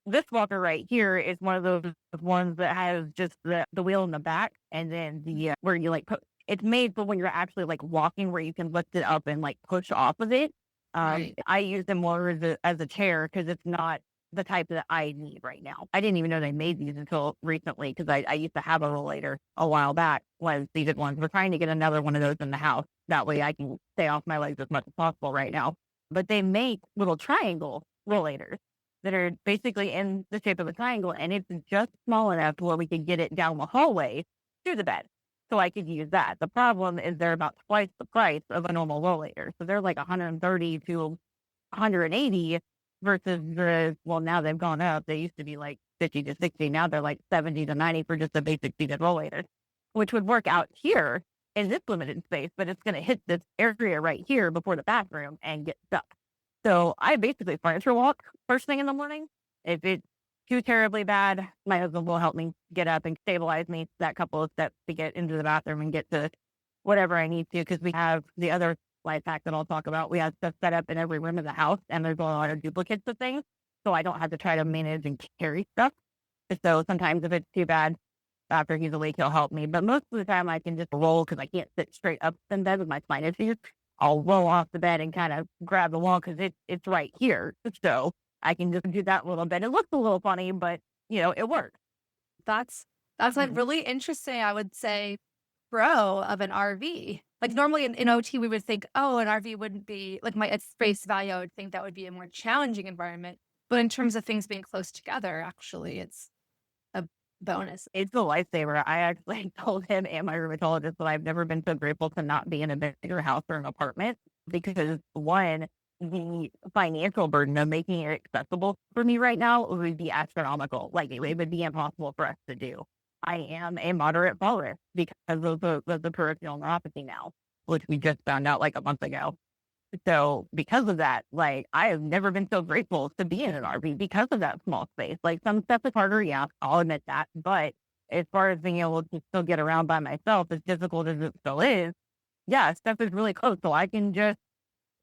Speaker 2: this walker right here is one of those ones that has just the wheel in the back and then the where you like it's made for when you're actually like walking where you can lift it up and like push off of it.
Speaker 1: Right.
Speaker 2: I use them more as a chair because it's not the type that I need right now. I didn't even know they made these until recently because I used to have a rollator a while back when seated ones. We're trying to get another one of those in the house. That way I can stay off my legs as much as possible right now. But they make little triangle rollators that are basically in the shape of a triangle, and it's just small enough where we can get it down the hallway to the bed. So I could use that. The problem is they're about twice the price of a normal rollator. So they're like 130 to 180 versus well, now they've gone up. They used to be like 50 to 60. Now they're like 70 to 90 for just a basic seated rollator, which would work out here in this limited space, but it's going to hit this area right here before the bathroom and get stuck. So I basically furniture walk first thing in the morning. If it's too terribly bad, my husband will help me get up and stabilize me that couple of steps to get into the bathroom and get to whatever I need to, because we have the other life hack that I'll talk about. We have stuff set up in every room of the house, and there's a lot of duplicates of things. So I don't have to try to manage and carry stuff. So sometimes if it's too bad, after he's awake, he'll help me. But most of the time I can just roll because I can't sit straight up in bed with my spine issues. I'll roll off the bed and kind of grab the wall because it's right here. So I can just do that a little bit. It looks a little funny, but it works.
Speaker 1: That's like really interesting, I would say, pro of an RV. Like normally in OT, we would think, oh, an RV wouldn't be like at face value, I would think that would be a more challenging environment. But in terms of things being close together, actually, it's a bonus.
Speaker 2: It's a lifesaver. I actually told him and my rheumatologist that I've never been so grateful to not be in a bigger house or an apartment because one, the financial burden of making it accessible for me right now would be astronomical. Like it would be impossible for us to do. I am a moderate fall risk because of the peripheral neuropathy now, which we just found out like a month ago. So because of that, like I have never been so grateful to be in an RV because of that small space. Like some stuff is harder, yeah, I'll admit that. But as far as being able to still get around by myself, as difficult as it still is, yeah, stuff is really close. So I can just,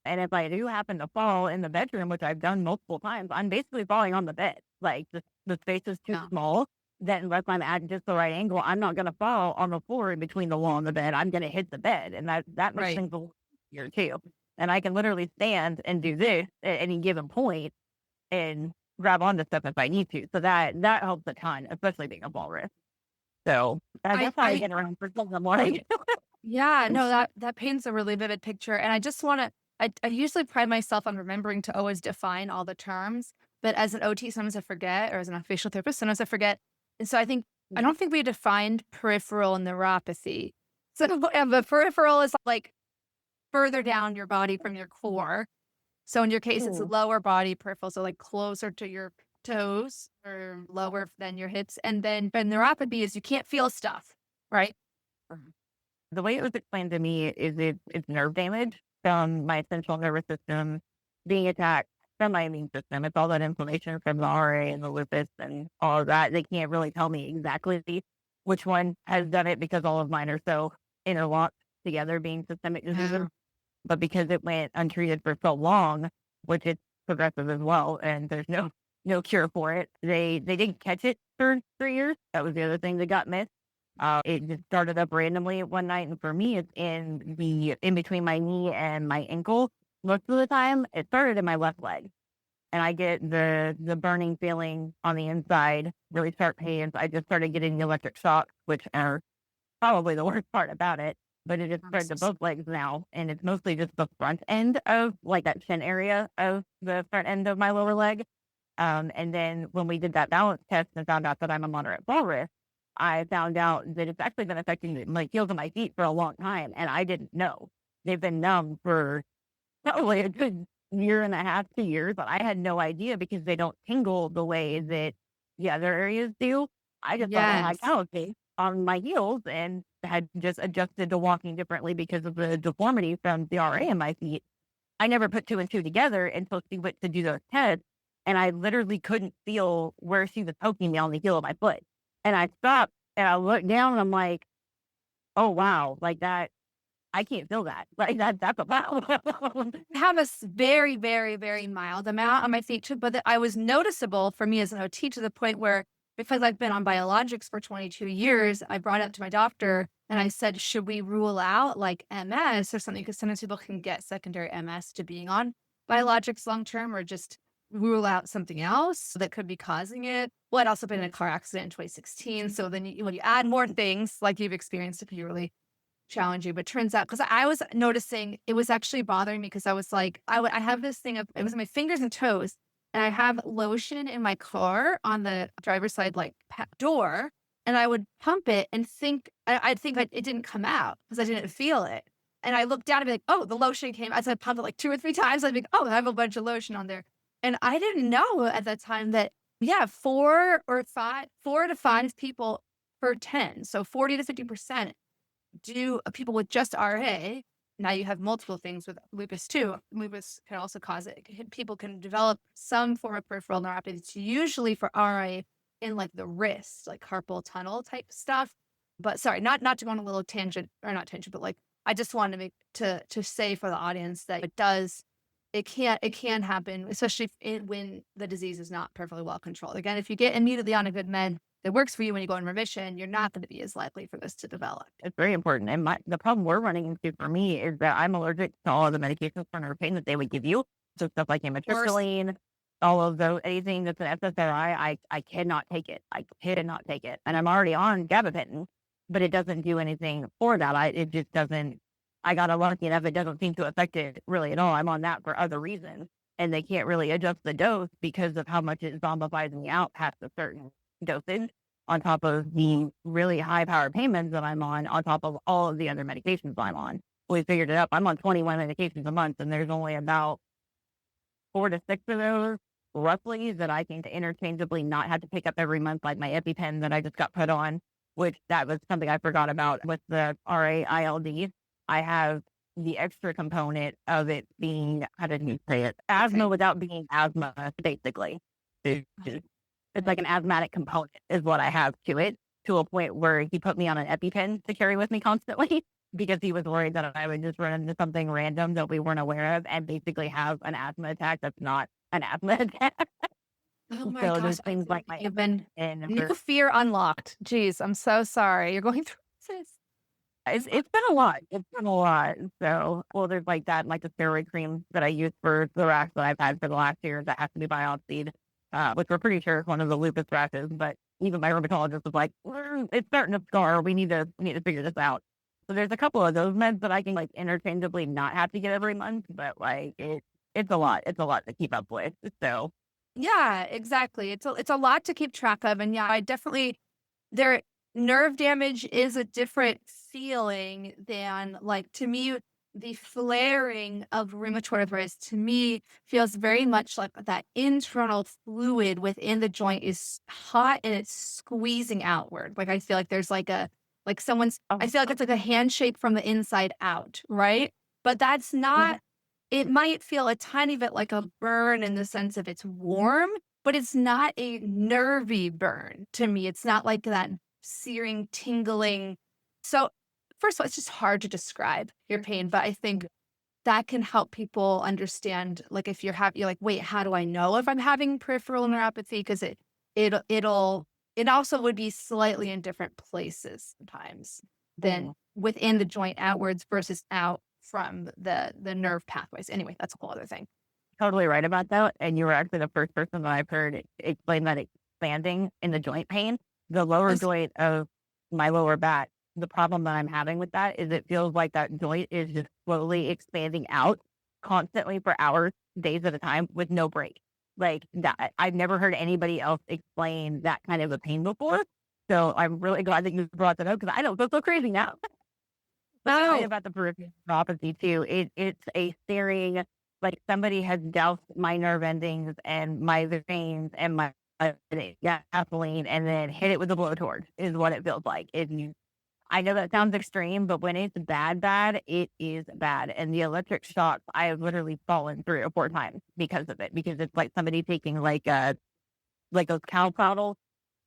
Speaker 2: and if I do happen to fall in the bedroom, which I've done multiple times, I'm basically falling on the bed. Like the space is too small. That unless I'm at just the right angle, I'm not going to fall on the floor in between the wall and the bed. I'm going to hit the bed. And that makes things a little easier too. And I can literally stand and do this at any given point and grab onto stuff if I need to. So that helps a ton, especially being a fall risk. So that's how I get around for some of the morning.
Speaker 1: Yeah, no, that paints a really vivid picture. And I just want to, I usually pride myself on remembering to always define all the terms. But as an OT, sometimes I forget, or as an occupational therapist, sometimes I forget. And so I don't think we defined peripheral neuropathy. So the peripheral is like further down your body from your core. So in your case, it's lower body peripheral, so like closer to your toes or lower than your hips. And then neuropathy is you can't feel stuff, right?
Speaker 2: The way it was explained to me is it's nerve damage from my central nervous system being attacked from my immune system. It's all that inflammation from the RA and the lupus and all of that. They can't really tell me exactly which one has done it because all of mine are so interlocked together being systemic diseases. But because it went untreated for so long, which it's progressive as well, and there's no cure for it, they didn't catch it for 3 years. That was the other thing that got missed. It just started up randomly one night, and for me, it's in between my knee and my ankle. Most of the time, it started in my left leg, and I get the burning feeling on the inside, really sharp pains. I just started getting the electric shocks, which are probably the worst part about it. But it has spread to both legs now, and it's mostly just the front end of like that shin area of the front end of my lower leg. And then when we did that balance test and found out that I'm a moderate fall risk, I found out that it's actually been affecting my heels and my feet for a long time, and I didn't know. They've been numb for probably a good year and a half, 2 years, but I had no idea because they don't tingle the way that the other areas do. I just thought I had calluses on my heels and had just adjusted to walking differently because of the deformity from the RA in my feet. I never put 2 and 2 together until she went to do those tests, and I literally couldn't feel where she was poking me on the heel of my foot. And I stopped and I looked down and I'm like, oh wow, like that, I can't feel that. Like that's a problem.
Speaker 1: I have a very, very, very mild amount on my feet too, but I was noticeable for me as an OT to the point where, because I've been on biologics for 22 years, I brought it up to my doctor and I said, should we rule out like MS or something? Because sometimes people can get secondary MS to being on biologics long term, or just rule out something else that could be causing it. Well, I'd also been in a car accident in 2016. So then when you add more things like you've experienced, it can be really challenging. But turns out, because I was noticing it was actually bothering me, because I was like, I have this thing of, it was my fingers and toes. And I have lotion in my car on the driver's side, like door, and I would pump it and I'd think that it didn't come out because I didn't feel it. And I looked down and be like, oh, the lotion came. As I pumped it like 2 or 3 times, I'd be like, oh, I have a bunch of lotion on there. And I didn't know at that time that, 4 to 5 people per 10, so 40 to 50% people with just RA. Now you have multiple things with lupus too. Lupus can also cause it. People can develop some form of peripheral neuropathy. It's usually for RA in like the wrist, like carpal tunnel type stuff. But sorry, not to go on a little tangent, or not tangent, but like I just wanted to to say for the audience that it can happen, especially when the disease is not perfectly well controlled. Again, if you get immediately on a good med that works for you when you go in remission, you're not going to be as likely for this to develop.
Speaker 2: It's very important. And the problem we're running into for me is that I'm allergic to all of the medications for nerve pain that they would give you. So stuff like amitriptyline, all of those, anything that's an SSRI, I cannot take it. I cannot take it. And I'm already on gabapentin, but it doesn't do anything for that. It just doesn't, I got lucky enough. It doesn't seem to affect it really at all. I'm on that for other reasons. And they can't really adjust the dose because of how much it zombifies me out past a certain dosage, on top of the really high powered pain meds that I'm on top of all of the other medications I'm on. We figured it out. I'm on 21 medications a month, and there's only about 4 to 6 of those roughly that I can interchangeably not have to pick up every month, like my EpiPen that I just got put on, which that was something I forgot about with the RAILD. I have the extra component of it being, how did you say it? Asthma without being asthma, basically. It's like an asthmatic component is what I have to it, to a point where he put me on an EpiPen to carry with me constantly because he was worried that I would just run into something random that we weren't aware of and basically have an asthma attack that's not an asthma attack.
Speaker 1: Oh my
Speaker 2: So
Speaker 1: gosh,
Speaker 2: there's things like my
Speaker 1: you've been
Speaker 2: and
Speaker 1: new fear unlocked. Jeez, I'm so sorry. You're going through this.
Speaker 2: it's been a lot. It's been a lot. So, well, there's like that, like the steroid cream that I use for the rash that I've had for the last year that has to be biopsied, which we're pretty sure is one of the lupus rashes. But even my rheumatologist was like, it's starting to scar. We need to figure this out. So there's a couple of those meds that I can like interchangeably not have to get every month, but like it's a lot. It's a lot to keep up with. So
Speaker 1: Yeah, exactly. It's a lot to keep track of. And yeah, I definitely there nerve damage is a different feeling than, like, to me, the flaring of rheumatoid arthritis to me feels very much like that internal fluid within the joint is hot and it's squeezing outward. Like I feel like there's like someone's I feel like it's like a handshake from the inside out, right? But that's not it might feel a tiny bit like a burn in the sense of it's warm, but it's not a nervy burn to me. It's not like that searing, tingling. So, first of all, it's just hard to describe your pain, but I think that can help people understand, like, if you're like, wait, how do I know if I'm having peripheral neuropathy? Because it also would be slightly in different places sometimes than within the joint outwards versus out from the nerve pathways. Anyway, that's a whole other thing.
Speaker 2: totally right about that. And you were actually the first person that I've heard explain that expanding in the joint pain, the lower joint of my lower back. The problem that I'm having with that is it feels like that joint is just slowly expanding out constantly for hours, days at a time with no break. Like that, I've never heard anybody else explain that kind of a pain before. So I'm really glad that you brought that up because I don't feel so crazy now. But about the peripheral neuropathy too, it's a searing, like somebody has doused my nerve endings and my veins and my gasoline and then hit it with a blowtorch is what it feels like. I know that sounds extreme, but when it's bad, it is bad. And the electric shocks, I have literally fallen 3 or 4 times because of it. Because it's like somebody taking like those cow paddles,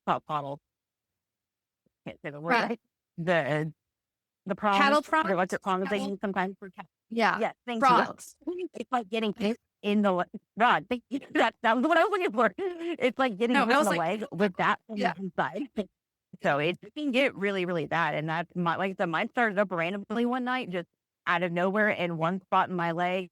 Speaker 2: can't say the word right. The prongs,
Speaker 1: Cattle prongs?
Speaker 2: the electric prongs they use sometimes for cattle.
Speaker 1: Yeah.
Speaker 2: Yes, thank
Speaker 1: Prongs.
Speaker 2: you. It's like getting hit in the rod. That was what I was looking for. It's like getting hit in the leg with that from the inside. So it can get really, really bad. And that's like I said, mine started up randomly one night, just out of nowhere in one spot in my leg.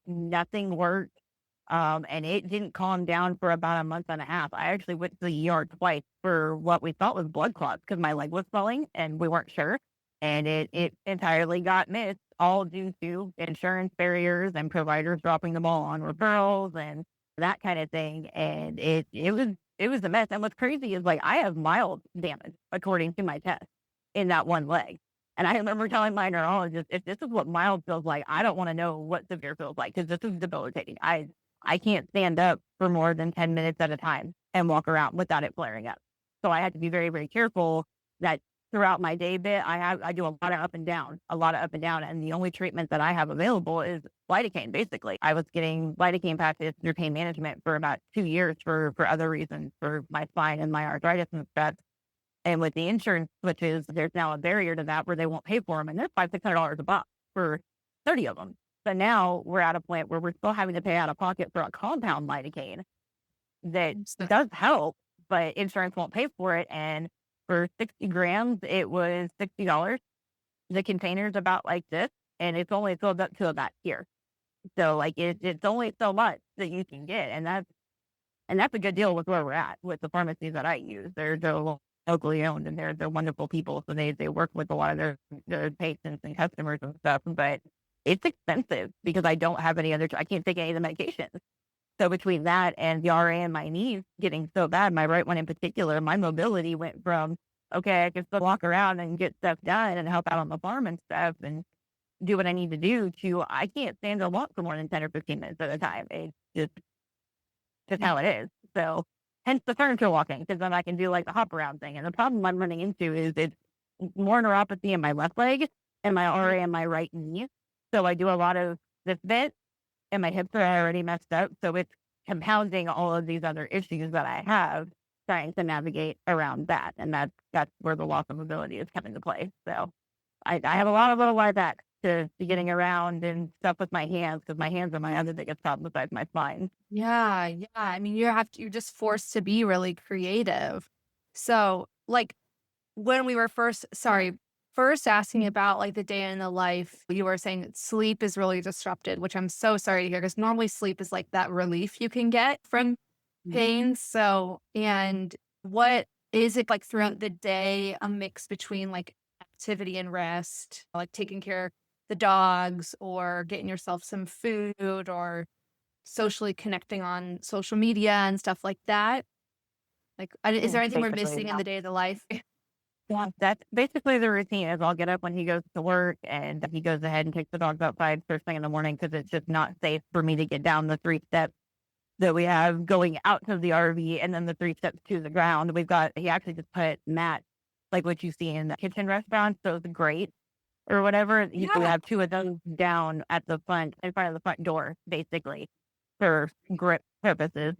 Speaker 2: Nothing worked. And it didn't calm down for about a month and a half. I actually went to the ER twice for what we thought was blood clots because my leg was swelling and we weren't sure. And it entirely got missed, all due to insurance barriers and providers dropping the ball on referrals and that kind of thing. And it was a mess. And what's crazy is like I have mild damage according to my test in that one leg. And I remember telling my neurologist, if this is what mild feels like, I don't want to know what severe feels like because this is debilitating. I can't stand up for more than 10 minutes at a time and walk around without it flaring up. So I had to be very, very careful that throughout my day bit, I do a lot of up and down. And the only treatment that I have available is lidocaine, basically. I was getting lidocaine patches through pain management for about 2 years for other reasons, for my spine and my arthritis and stuff. And with the insurance switches, there's now a barrier to that where they won't pay for them. And they're $500-$600 a box for 30 of them. But now we're at a point where we're still having to pay out of pocket for a compound lidocaine that does help, but insurance won't pay for it. And for 60 grams, it was $60. The container's about like this, and it's only filled up to about here. So like it's only so much that you can get. And that's a good deal with where we're at with the pharmacies that I use. They're locally owned, and they're work people. So they work with a lot of their patients and customers and stuff. But it's expensive because I don't have any other, I can't take any of the medications. So between that and the RA and my knees getting so bad, my right one in particular, my mobility went from, okay, I can still walk around and get stuff done and help out on the farm and stuff and do what I need to do, to I can't stand to walk for more than 10 or 15 minutes at a time. It's just how it is. So hence the furniture walking, because then I can do like the hop around thing. And the problem I'm running into is it's more neuropathy in my left leg and my RA in my right knee. So I do a lot of this bit, and my hips are already messed up. So it's compounding all of these other issues that I have, trying to navigate around that. And that's where the loss of mobility is coming to play. So I have a lot of little life hacks to getting around and stuff with my hands, because my hands are my other biggest problem besides my spine.
Speaker 1: Yeah, yeah. I mean, you're just forced to be really creative. So, like, when we were first asking about like the day in the life, you were saying that sleep is really disrupted, which I'm so sorry to hear, because normally sleep is like that relief you can get from pain. So, and what is it like throughout the day, a mix between like activity and rest, like taking care of the dogs or getting yourself some food or socially connecting on social media and stuff like that? Like, is there anything we're missing in the day of the life?
Speaker 2: Yeah, that's basically the routine. Is I'll get up when he goes to work, and he goes ahead and takes the dogs outside first thing in the morning, because it's just not safe for me to get down the 3 steps that we have going out to the RV and then the 3 steps to the ground. He actually just put mats like what you see in the kitchen restaurants, those grates or whatever. We have 2 of those down at the front, in front of the front door, basically, for grip purposes.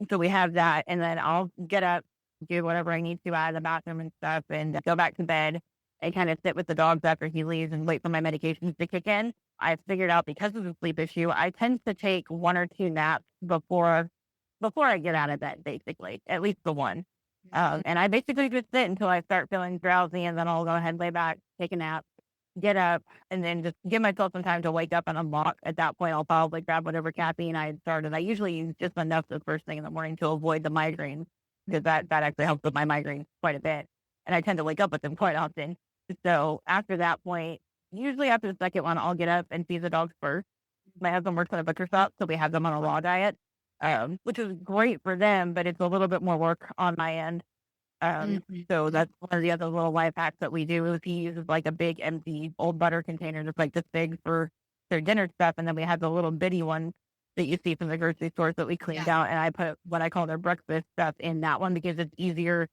Speaker 2: So we have that, and then I'll get up, do whatever I need to out of the bathroom and stuff, and go back to bed and kind of sit with the dogs after he leaves and wait for my medications to kick in. I've figured out, because of the sleep issue, I tend to take 1 or 2 naps before I get out of bed, basically, at least the one. And I basically just sit until I start feeling drowsy, and then I'll go ahead and lay back, take a nap, get up, and then just give myself some time to wake up and unlock. At that point, I'll probably grab whatever caffeine I had started. I usually use just enough the first thing in the morning to avoid the migraines, because that actually helps with my migraines quite a bit. And I tend to wake up with them quite often. So after that point, usually after the second one, I'll get up and feed the dogs first. My husband works at a butcher shop, so we have them on a raw diet, which is great for them, but it's a little bit more work on my end. So that's one of the other little life hacks that we do, is he uses like a big empty old butter container that's like this big for their dinner stuff. And then we have the little bitty one that you see from the grocery stores that we cleaned out. And I put what I call their breakfast stuff in that one, because it's easier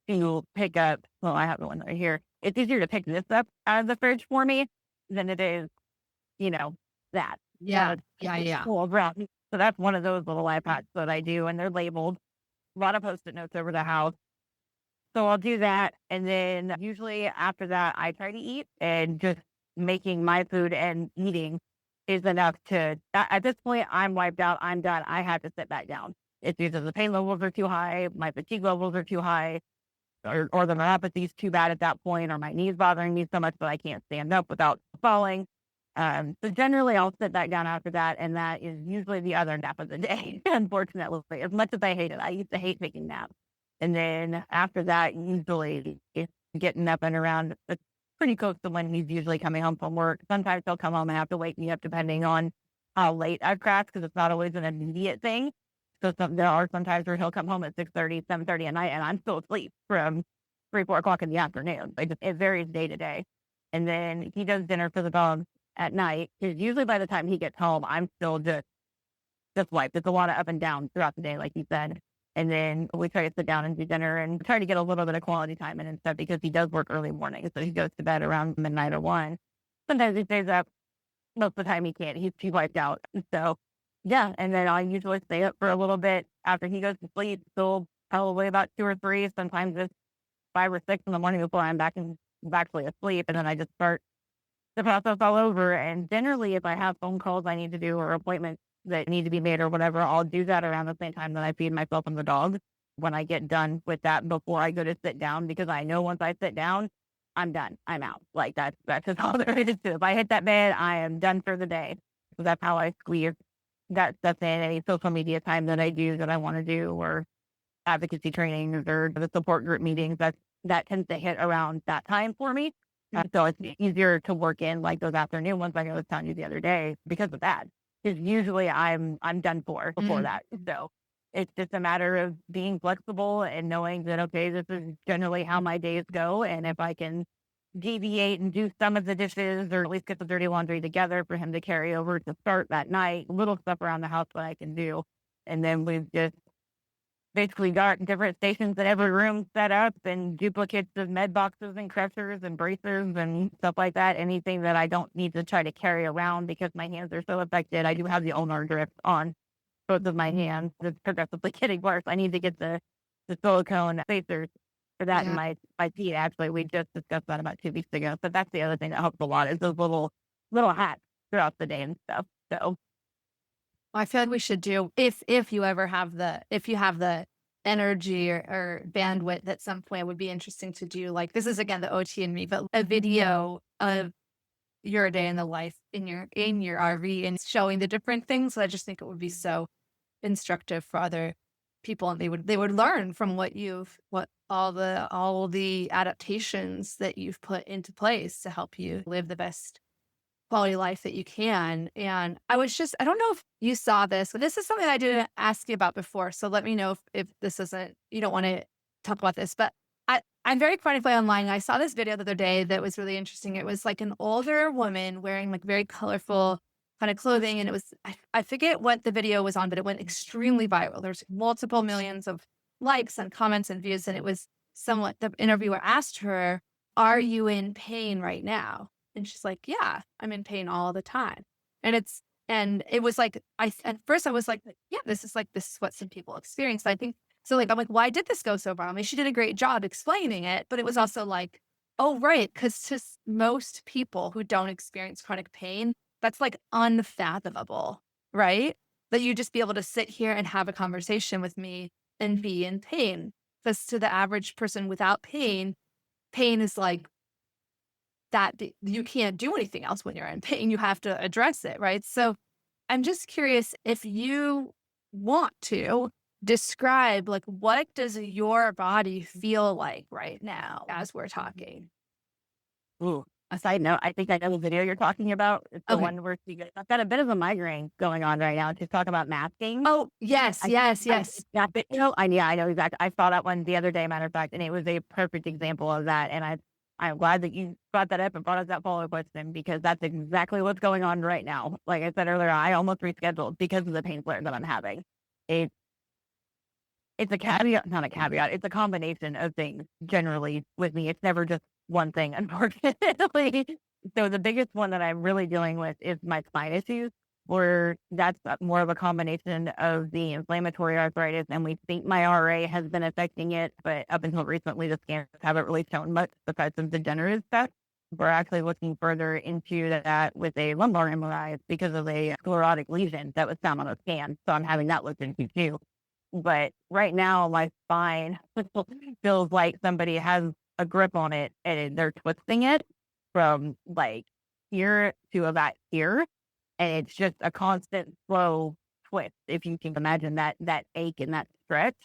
Speaker 2: to pick up. Well, I have the one right here. It's easier to pick this up out of the fridge for me than it is, that.
Speaker 1: Yeah.
Speaker 2: Cool around. So that's one of those little life hacks that I do, and they're labeled. A lot of Post-it notes over the house. So I'll do that. And then usually after that, I try to eat, and just making my food and eating is enough to, at this point, I'm wiped out. I'm done. I have to sit back down. It's either the pain levels are too high, my fatigue levels are too high, or the neuropathy is too bad at that point, or my knees bothering me so much that I can't stand up without falling. So generally I'll sit back down after that. And that is usually the other nap of the day, unfortunately, as much as I hate it. I used to hate taking naps. And then after that, usually getting up and around pretty close to when he's usually coming home from work. Sometimes he'll come home and have to wake me up depending on how late I've crashed, because it's not always an immediate thing. So there are some times where he'll come home at 6:30, 7:30 at night, and I'm still asleep from 3, 4 o'clock in the afternoon. It varies day to day. And then he does dinner for the dogs at night, because usually by the time he gets home, I'm still just wiped. It's a lot of up and down throughout the day, like you said. And then we try to sit down and do dinner and try to get a little bit of quality time in and stuff, because he does work early morning. So he goes to bed around midnight or 1. Sometimes he stays up. Most of the time he can't. He's wiped out. So yeah. And then I usually stay up for a little bit after he goes to sleep, till probably about 2 or 3. Sometimes it's 5 or 6 in the morning before I'm actually asleep, and then I just start the process all over. And generally, if I have phone calls I need to do or appointments that need to be made or whatever, I'll do that around the same time that I feed myself and the dog. When I get done with that before I go to sit down, because I know once I sit down, I'm done. I'm out. Like that's just all there is to it. If I hit that bed, I am done for the day. So that's how I squeeze that stuff in. Any social media time that I do that I want to do, or advocacy trainings or the support group meetings, that tends to hit around that time for me. So it's easier to work in like those afternoon ones, like I was telling you the other day, because of that. Because usually I'm done for before that. So it's just a matter of being flexible and knowing that, okay, this is generally how my days go. And if I can deviate and do some of the dishes, or at least get the dirty laundry together for him to carry over to start that night, little stuff around the house that I can do. And then we've just basically got different stations in every room set up, and duplicates of med boxes and crushers and bracers and stuff like that. Anything that I don't need to try to carry around because my hands are so affected. I do have the ulnar grip on both of my hands. It's progressively getting worse. I need to get the silicone spacers for that in my feet. Actually, we just discussed that about 2 weeks ago. So that's the other thing that helps a lot, is those little hacks throughout the day and stuff. So
Speaker 1: I feel like we should do, if you ever have if you have the energy or bandwidth at some point, it would be interesting to do, like, this is again the OT in me, but a video of your day in the life in your RV and showing the different things. So I just think it would be so instructive for other people, and they would learn from what all the adaptations that you've put into place to help you live the best quality life that you can. And I don't know if you saw this, but this is something I didn't ask you about before. So let me know if this isn't, you don't want to talk about this, but I'm very chronically online. I saw this video the other day that was really interesting. It was like an older woman wearing like very colorful kind of clothing. And it was, I forget what the video was on, but it went extremely viral. There's multiple millions of likes and comments and views. And it was the interviewer asked her, "Are you in pain right now?" And she's like, "Yeah, I'm in pain all the time." And it was like, at first I was like, yeah, this is what some people experience. I think so. Like, I'm like, why did this go so wrong? I mean, she did a great job explaining it, but it was also like, oh, right. Because to most people who don't experience chronic pain, that's like unfathomable, right? That you just be able to sit here and have a conversation with me and be in pain. Because to the average person without pain is like, that you can't do anything else when you're in pain. You have to address it, right? So I'm just curious if you want to describe, like, what does your body feel like right now as we're talking?
Speaker 2: ooh, a side note, I think I know the video you're talking about. It's the
Speaker 1: Okay.
Speaker 2: one where I've got a bit of a migraine going on right now to talk about masking.
Speaker 1: Oh, yes, yes.
Speaker 2: I know exactly. I saw that one the other day, matter of fact, and it was a perfect example of that. And I'm glad that you brought that up and brought us that follow-up question, because that's exactly what's going on right now. Like I said earlier, I almost rescheduled because of the pain flare that I'm having. It, it's a caveat, not a caveat. It's a combination of things generally with me. It's never just one thing, unfortunately. So the biggest one that I'm really dealing with is my spine issues, where that's more of a combination of the inflammatory arthritis. And we think my RA has been affecting it, but up until recently, the scans haven't really shown much besides some degenerative stuff. We're actually looking further into that with a lumbar MRI because of a sclerotic lesion that was found on a scan. So I'm having that looked into too. But right now, my spine feels like somebody has a grip on it and they're twisting it from like here to about here. And it's just a constant slow twist. If you can imagine that ache and that stretch,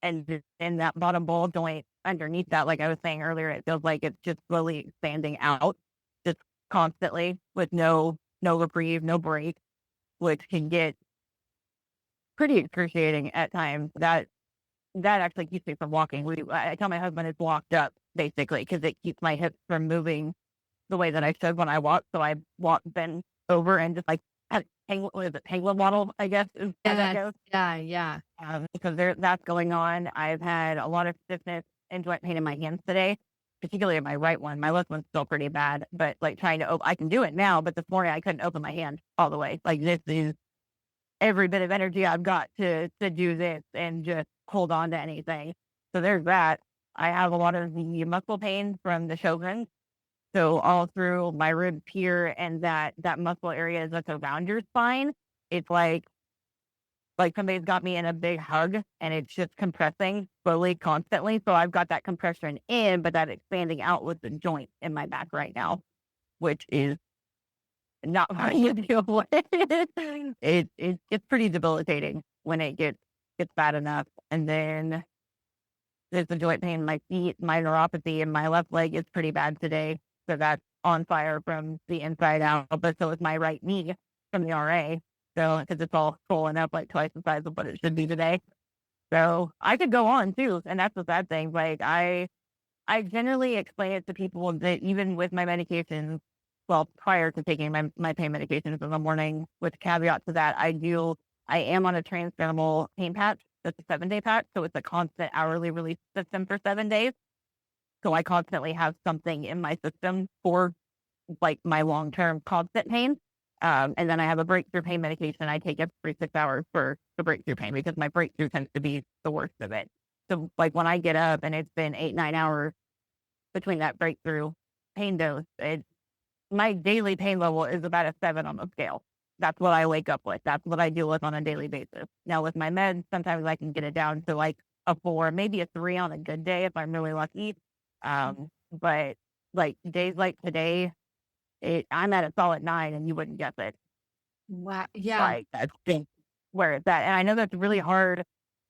Speaker 2: and then that bottom ball joint underneath that, like I was saying earlier, it feels like it's just slowly expanding out, just constantly with no reprieve, no break, which can get pretty excruciating at times. That actually keeps me from walking. I tell my husband it's locked up basically because it keeps my hips from moving the way that I should when I walk. So I walk bend over and just like penguin waddle, I guess is how that goes.
Speaker 1: Yeah.
Speaker 2: Because that's going on. I've had a lot of stiffness and joint pain in my hands today, particularly in my right one. My left one's still pretty bad, but like trying to I can do it now, but this morning I couldn't open my hand all the way. Like this is every bit of energy I've got to do this and just hold on to anything. So there's that. I have a lot of the muscle pain from the Sjogren's. So all through my ribs here and that muscle area that's around your spine, it's like somebody's got me in a big hug and it's just compressing slowly, constantly. So I've got that compression in, but that expanding out with the joint in my back right now, which is not fun to deal with. It's pretty debilitating when it gets bad enough. And then there's the joint pain in my feet, my neuropathy in my left leg is pretty bad today. So that's on fire from the inside out. But so is my right knee from the RA. So because it's all swollen up like twice the size of what it should be today. So I could go on too. And that's the sad thing. Like I generally explain it to people that even with my medications, well, prior to taking my pain medications in the morning, with caveat to that, I am on a transdermal pain patch. That's a 7-day patch. So it's a constant hourly release system for 7 days. So I constantly have something in my system for like my long-term constant pain. And then I have a breakthrough pain medication I take every 6 hours for the breakthrough pain because my breakthrough tends to be the worst of it. So like when I get up and it's been 8-9 hours between that breakthrough pain dose, my daily pain level is about a 7 on the scale. That's what I wake up with. That's what I deal with on a daily basis. Now with my meds, sometimes I can get it down to like a 4, maybe a 3 on a good day if I'm really lucky. But like days like today, I'm at a solid 9 and you wouldn't guess it.
Speaker 1: Wow. Yeah.
Speaker 2: Like that's just where it's at. And I know that's really hard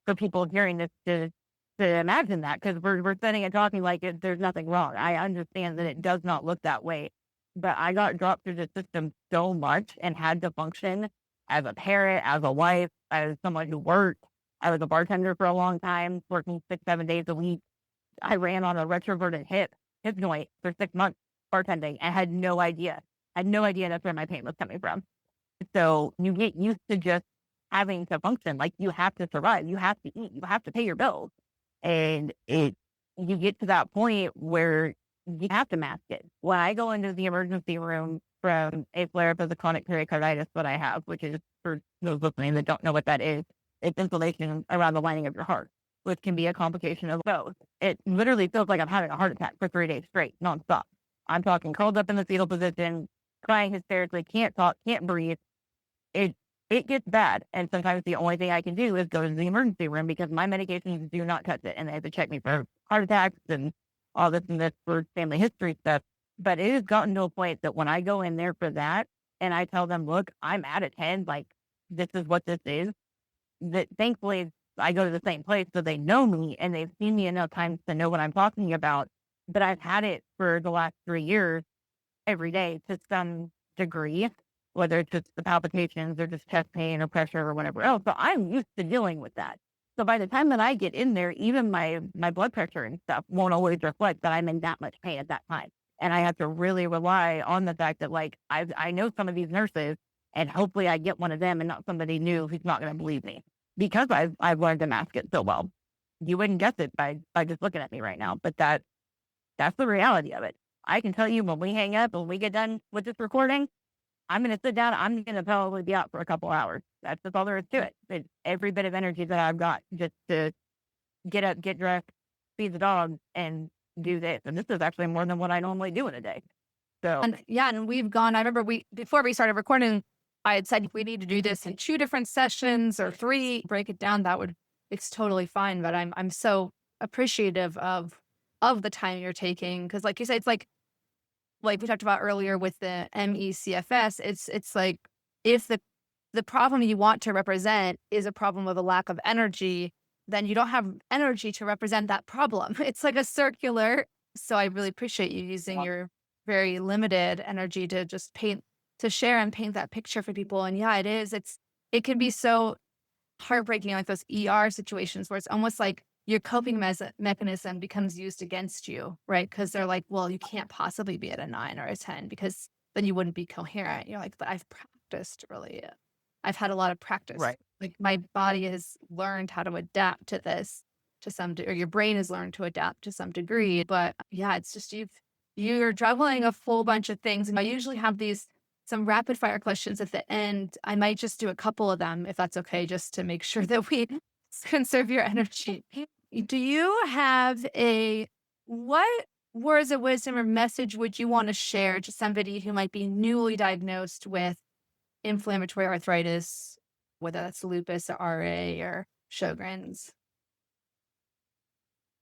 Speaker 2: for people hearing this to imagine that because we're sitting and talking like there's nothing wrong. I understand that it does not look that way, but I got dropped through the system so much and had to function as a parent, as a wife, as someone who worked. I was a bartender for a long time, working 6-7 days a week. I ran on a retroverted hip joint for 6 months bartending and had no idea. That's where my pain was coming from. So you get used to just having to function. Like you have to survive. You have to eat. You have to pay your bills. And you get to that point where you have to mask it. When I go into the emergency room from a flare-up of the chronic pericarditis that I have, which is for those listening that don't know what that is, it's inflammation around the lining of your heart, which can be a complication of both. It literally feels like I'm having a heart attack for 3 days straight, nonstop. I'm talking curled up in the fetal position, crying hysterically, can't talk, can't breathe. It gets bad. And sometimes the only thing I can do is go to the emergency room because my medications do not touch it. And they have to check me for heart attacks and all this and this for family history stuff. But it has gotten to a point that when I go in there for that and I tell them, look, I'm at a 10, like this is what this is, that thankfully I go to the same place so they know me and they've seen me enough times to know what I'm talking about. But I've had it for the last 3 years every day to some degree, whether it's just the palpitations or just chest pain or pressure or whatever else. So I'm used to dealing with that. So by the time that I get in there, even my blood pressure and stuff won't always reflect that I'm in that much pain at that time. And I have to really rely on the fact that like I know some of these nurses and hopefully I get one of them and not somebody new who's not going to believe me because I've learned to mask it so well. You wouldn't guess it by just looking at me right now, but that's the reality of it. I can tell you when we hang up and we get done with this recording, I'm going to sit down. I'm going to probably be out for a couple hours. That's all there is to it. It's every bit of energy that I've got just to get up, get dressed, feed the dog, and do this. And this is actually more than what I normally do in a day. So
Speaker 1: And we've gone. I remember before we started recording, I had said if we need to do this in 2 different sessions or 3, break it down. It's totally fine. But I'm so appreciative of the time you're taking because, like you said, it's like we talked about earlier with the MECFS, it's like if the problem you want to represent is a problem of a lack of energy, then you don't have energy to represent that problem. It's like a circular. So I really appreciate you using your very limited energy to just share and paint that picture for people. And yeah, it can be so heartbreaking, like those ER situations where it's almost like your coping mechanism becomes used against you, right? Because they're like, well, you can't possibly be at a 9 or a 10 because then you wouldn't be coherent. You're like, but I've practiced really. I've had a lot of practice.
Speaker 2: right.
Speaker 1: Like my body has learned how to adapt to this to some degree, or your brain has learned to adapt to some degree. But yeah, it's just you're juggling a full bunch of things. And I usually have some rapid fire questions at the end. I might just do a couple of them if that's okay, just to make sure that we conserve your energy. Do you have what words of wisdom or message would you want to share to somebody who might be newly diagnosed with inflammatory arthritis, whether that's lupus or RA or Sjogren's?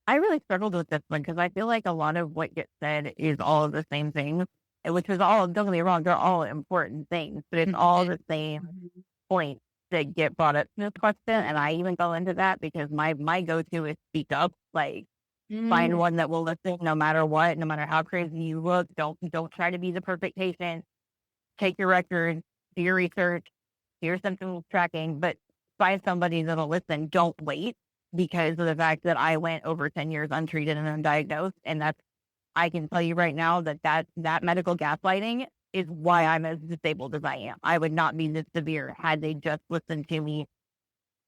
Speaker 2: I really struggled with this one because I feel like a lot of what gets said is all of the same things, which is all, don't get me wrong, they're all important things, but it's all the same
Speaker 1: Mhm.
Speaker 2: points that get brought up in this question. And I even go into that because my go-to is speak up, like find
Speaker 1: Mm,
Speaker 2: one that will listen no matter what, no matter how crazy you look. Don't try to be the perfect patient. Take your records, do your research, do your symptom tracking, but find somebody that'll listen. Don't wait because of the fact that I went over 10 years untreated and undiagnosed. And that's, I can tell you right now that medical gaslighting is why I'm as disabled as I am. I would not be this severe had they just listened to me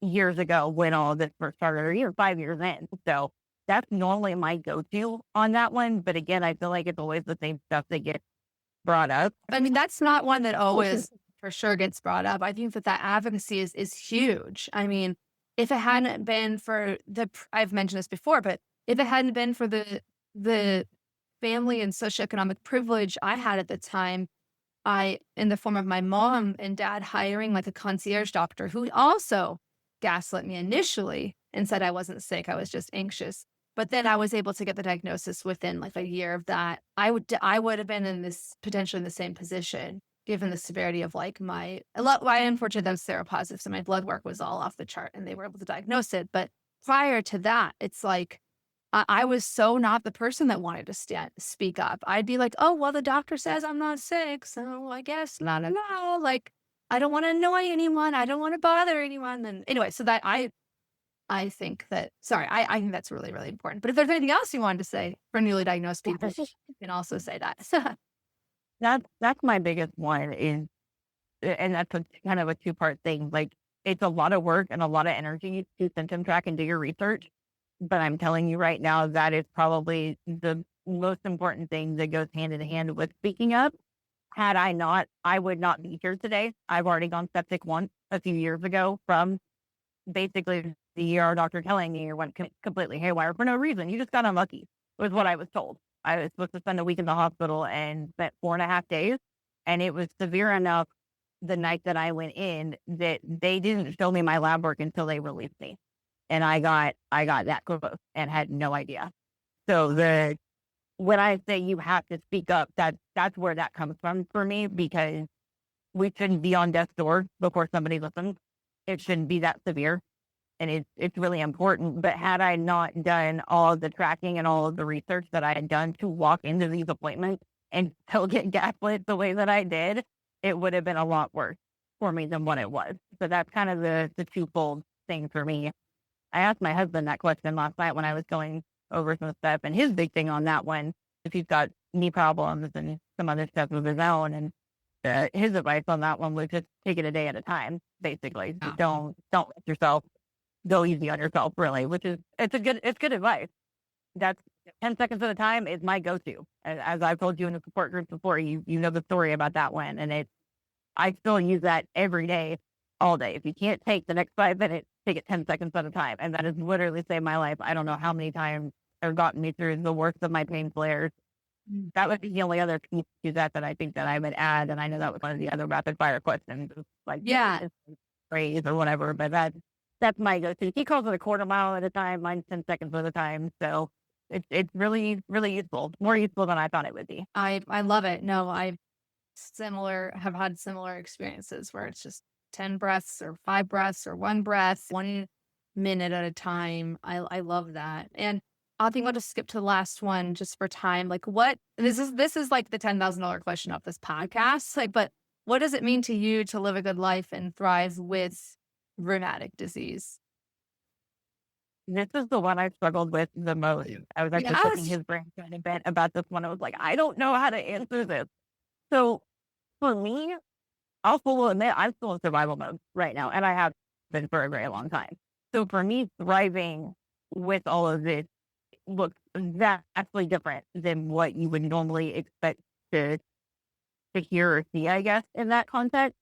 Speaker 2: years ago when all this first started, or even 5 years in. So that's normally my go-to on that one. But again, I feel like it's always the same stuff that gets brought up.
Speaker 1: I mean, that's not one that always for sure gets brought up. I think that advocacy is huge. I mean, if it hadn't been for I've mentioned this before, but if it hadn't been for the family and socioeconomic privilege I had at the time, in the form of my mom and dad hiring like a concierge doctor who also gaslit me initially and said I wasn't sick, I was just anxious. But then I was able to get the diagnosis within like a year of that. I would have been in this potentially in the same position given the severity of like I unfortunately I'm seropositive, so my blood work was all off the chart and they were able to diagnose it. But prior to that, it's like I was so not the person that wanted to speak up. I'd be like, "Oh, well, the doctor says I'm not sick, so I guess la la la." Like, I don't want to annoy anyone. I don't want to bother anyone. And anyway, so that I think that sorry, I think that's really really important. But if there's anything else you wanted to say for newly diagnosed people, you can also say that.
Speaker 2: That's my biggest one is, and that's a kind of a two-part thing. Like it's a lot of work and a lot of energy to symptom track and do your research. But I'm telling you right now, that is probably the most important thing that goes hand in hand with speaking up. Had I not, I would not be here today. I've already gone septic once a few years ago from basically the ER doctor telling me you went completely haywire for no reason. You just got unlucky, was what I was told. I was supposed to spend a week in the hospital and spent 4.5 days. And it was severe enough the night that I went in that they didn't show me my lab work until they released me. And I got that close and had no idea. So when I say you have to speak up, that's where that comes from for me, because we shouldn't be on death's door before somebody listens. It shouldn't be that severe. And it's really important. But had I not done all of the tracking and all of the research that I had done to walk into these appointments and still get gaslit the way that I did, it would have been a lot worse for me than what it was. So that's kind of the twofold thing for me. I asked my husband that question last night when I was going over some stuff, and his big thing on that one, if he's got knee problems and some other stuff of his own, and his advice on that one was just take it a day at a time. Basically,
Speaker 1: Yeah.
Speaker 2: don't let yourself go easy on yourself, really, which is it's good advice. That's 10 seconds at a time is my go-to. As I've told you in the support group before, you know the story about that one, and I still use that every day, all day. If you can't take the next 5 minutes, take it 10 seconds at a time. And that has literally saved my life. I don't know how many times have gotten me through the worst of my pain flares.
Speaker 1: Mm.
Speaker 2: That would be the only other piece to that I think that I would add. And I know that was one of the other rapid fire questions, like
Speaker 1: Yeah.
Speaker 2: phrase or whatever, but that's my go-to. He calls it a quarter mile at a time. Mine's 10 seconds at a time. So it's really, really useful, more useful than I thought it would be.
Speaker 1: I love it. No, I have had similar experiences where it's just 10 breaths or 5 breaths or 1 breath, 1 minute at a time. I love that. And I think I'll just skip to the last one just for time. Like this is like the $10,000 question of this podcast. Like, but what does it mean to you to live a good life and thrive with rheumatic disease?
Speaker 2: This is the one I struggled with the most. I was actually picking
Speaker 1: Yes.
Speaker 2: his brain quite a bit about this one. I was like, I don't know how to answer this. So for me, I'll fully admit I'm still in survival mode right now, and I have been for a very long time. So for me, thriving with all of this looks vastly different than what you would normally expect to hear or see, I guess, in that context.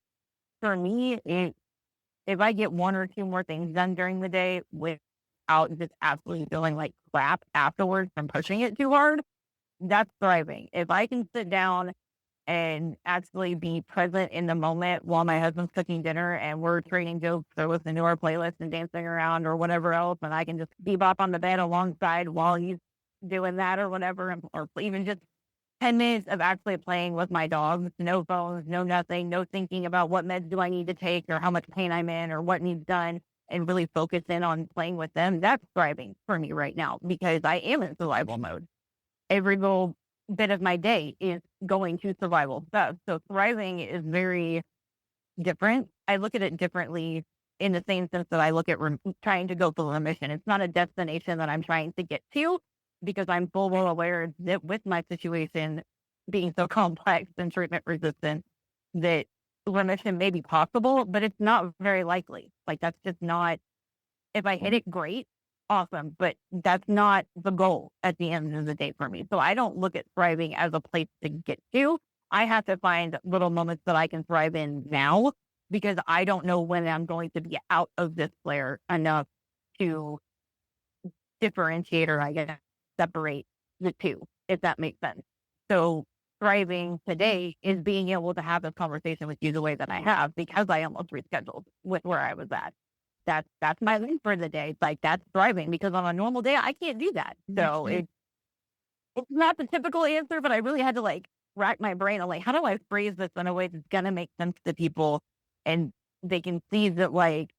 Speaker 2: For me, if I get one or two more things done during the day with without just absolutely feeling like crap afterwards from pushing it too hard, that's thriving. If I can sit down and actually be present in the moment while my husband's cooking dinner and we're trading jokes or listening to our playlist and dancing around or whatever else, and I can just bebop on the bed alongside while he's doing that or whatever, or even just 10 minutes of actually playing with my dogs, no phones, no nothing, no thinking about what meds do I need to take or how much pain I'm in or what needs done, and really focus in on playing with them. That's thriving for me right now because I am in survival mode. Every little bit of my day is going to survival stuff. So thriving is very different. I look at it differently in the same sense that I look at trying to go for remission. It's not a destination that I'm trying to get to because I'm full well aware that with my situation being so complex and treatment resistant, that remission may be possible, but it's not very likely. Like that's just not, if I hit it, great, awesome, but that's not the goal at the end of the day for me. So I don't look at thriving as a place to get to. I have to find little moments that I can thrive in now because I don't know when I'm going to be out of this flare enough to differentiate or I guess separate the two, if that makes sense. So thriving today is being able to have this conversation with you the way that I have because I almost rescheduled with where I was at. That's my win for the day. Like that's thriving because on a normal day I can't do that. So it's not the typical answer, but I really had to like rack my brain on like how do I phrase this in a way that's gonna make sense to people and they can see that like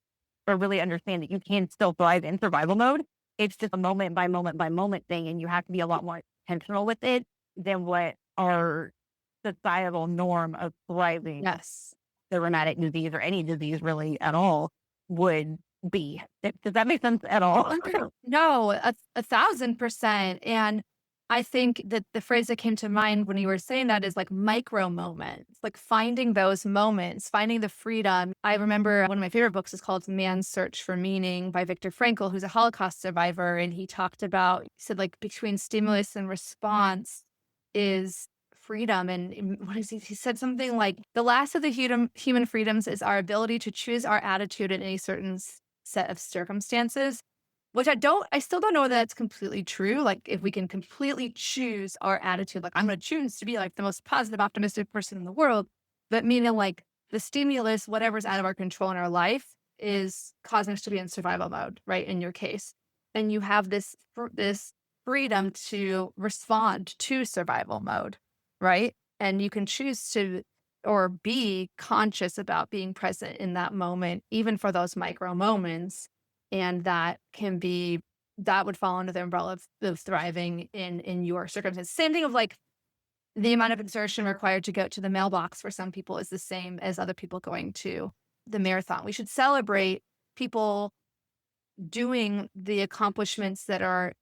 Speaker 2: or really understand that you can still thrive in survival mode. It's just a moment by moment by moment thing, and you have to be a lot more intentional with it than what our societal norm of thriving
Speaker 1: Yes.
Speaker 2: the rheumatic disease or any disease really at all would be. Does that make sense at all?
Speaker 1: No, 1,000%. And I think that the phrase that came to mind when you were saying that is like micro moments, like finding those moments, finding the freedom. I remember one of my favorite books is called Man's Search for Meaning by Viktor Frankl, who's a Holocaust survivor. And he talked about, he said like between stimulus and response is freedom. And what is he said something like the last of the human freedoms is our ability to choose our attitude in a certain set of circumstances, which I still don't know that that's completely true. Like if we can completely choose our attitude, like I'm going to choose to be like the most positive, optimistic person in the world, but meaning like the stimulus, whatever's out of our control in our life is causing us to be in survival mode, right? In your case. And you have this freedom to respond to survival mode, right? And you can choose to or be conscious about being present in that moment, even for those micro moments. And that would fall under the umbrella of thriving in your circumstance. Same thing of like the amount of exertion required to go to the mailbox for some people is the same as other people going to the marathon. We should celebrate people doing the accomplishments that are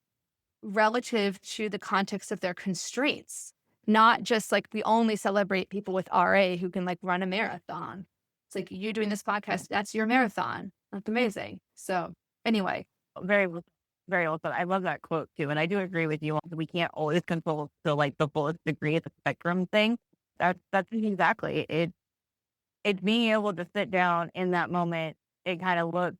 Speaker 1: relative to the context of their constraints, not just like we only celebrate people with RA who can like run a marathon. It's like you doing this podcast, that's your marathon. That's amazing. So anyway.
Speaker 2: Very, very well said. I love that quote too. And I do agree with you. We can't always control to like the fullest degree of the spectrum thing. That's exactly it. It's being able to sit down in that moment and kind of look.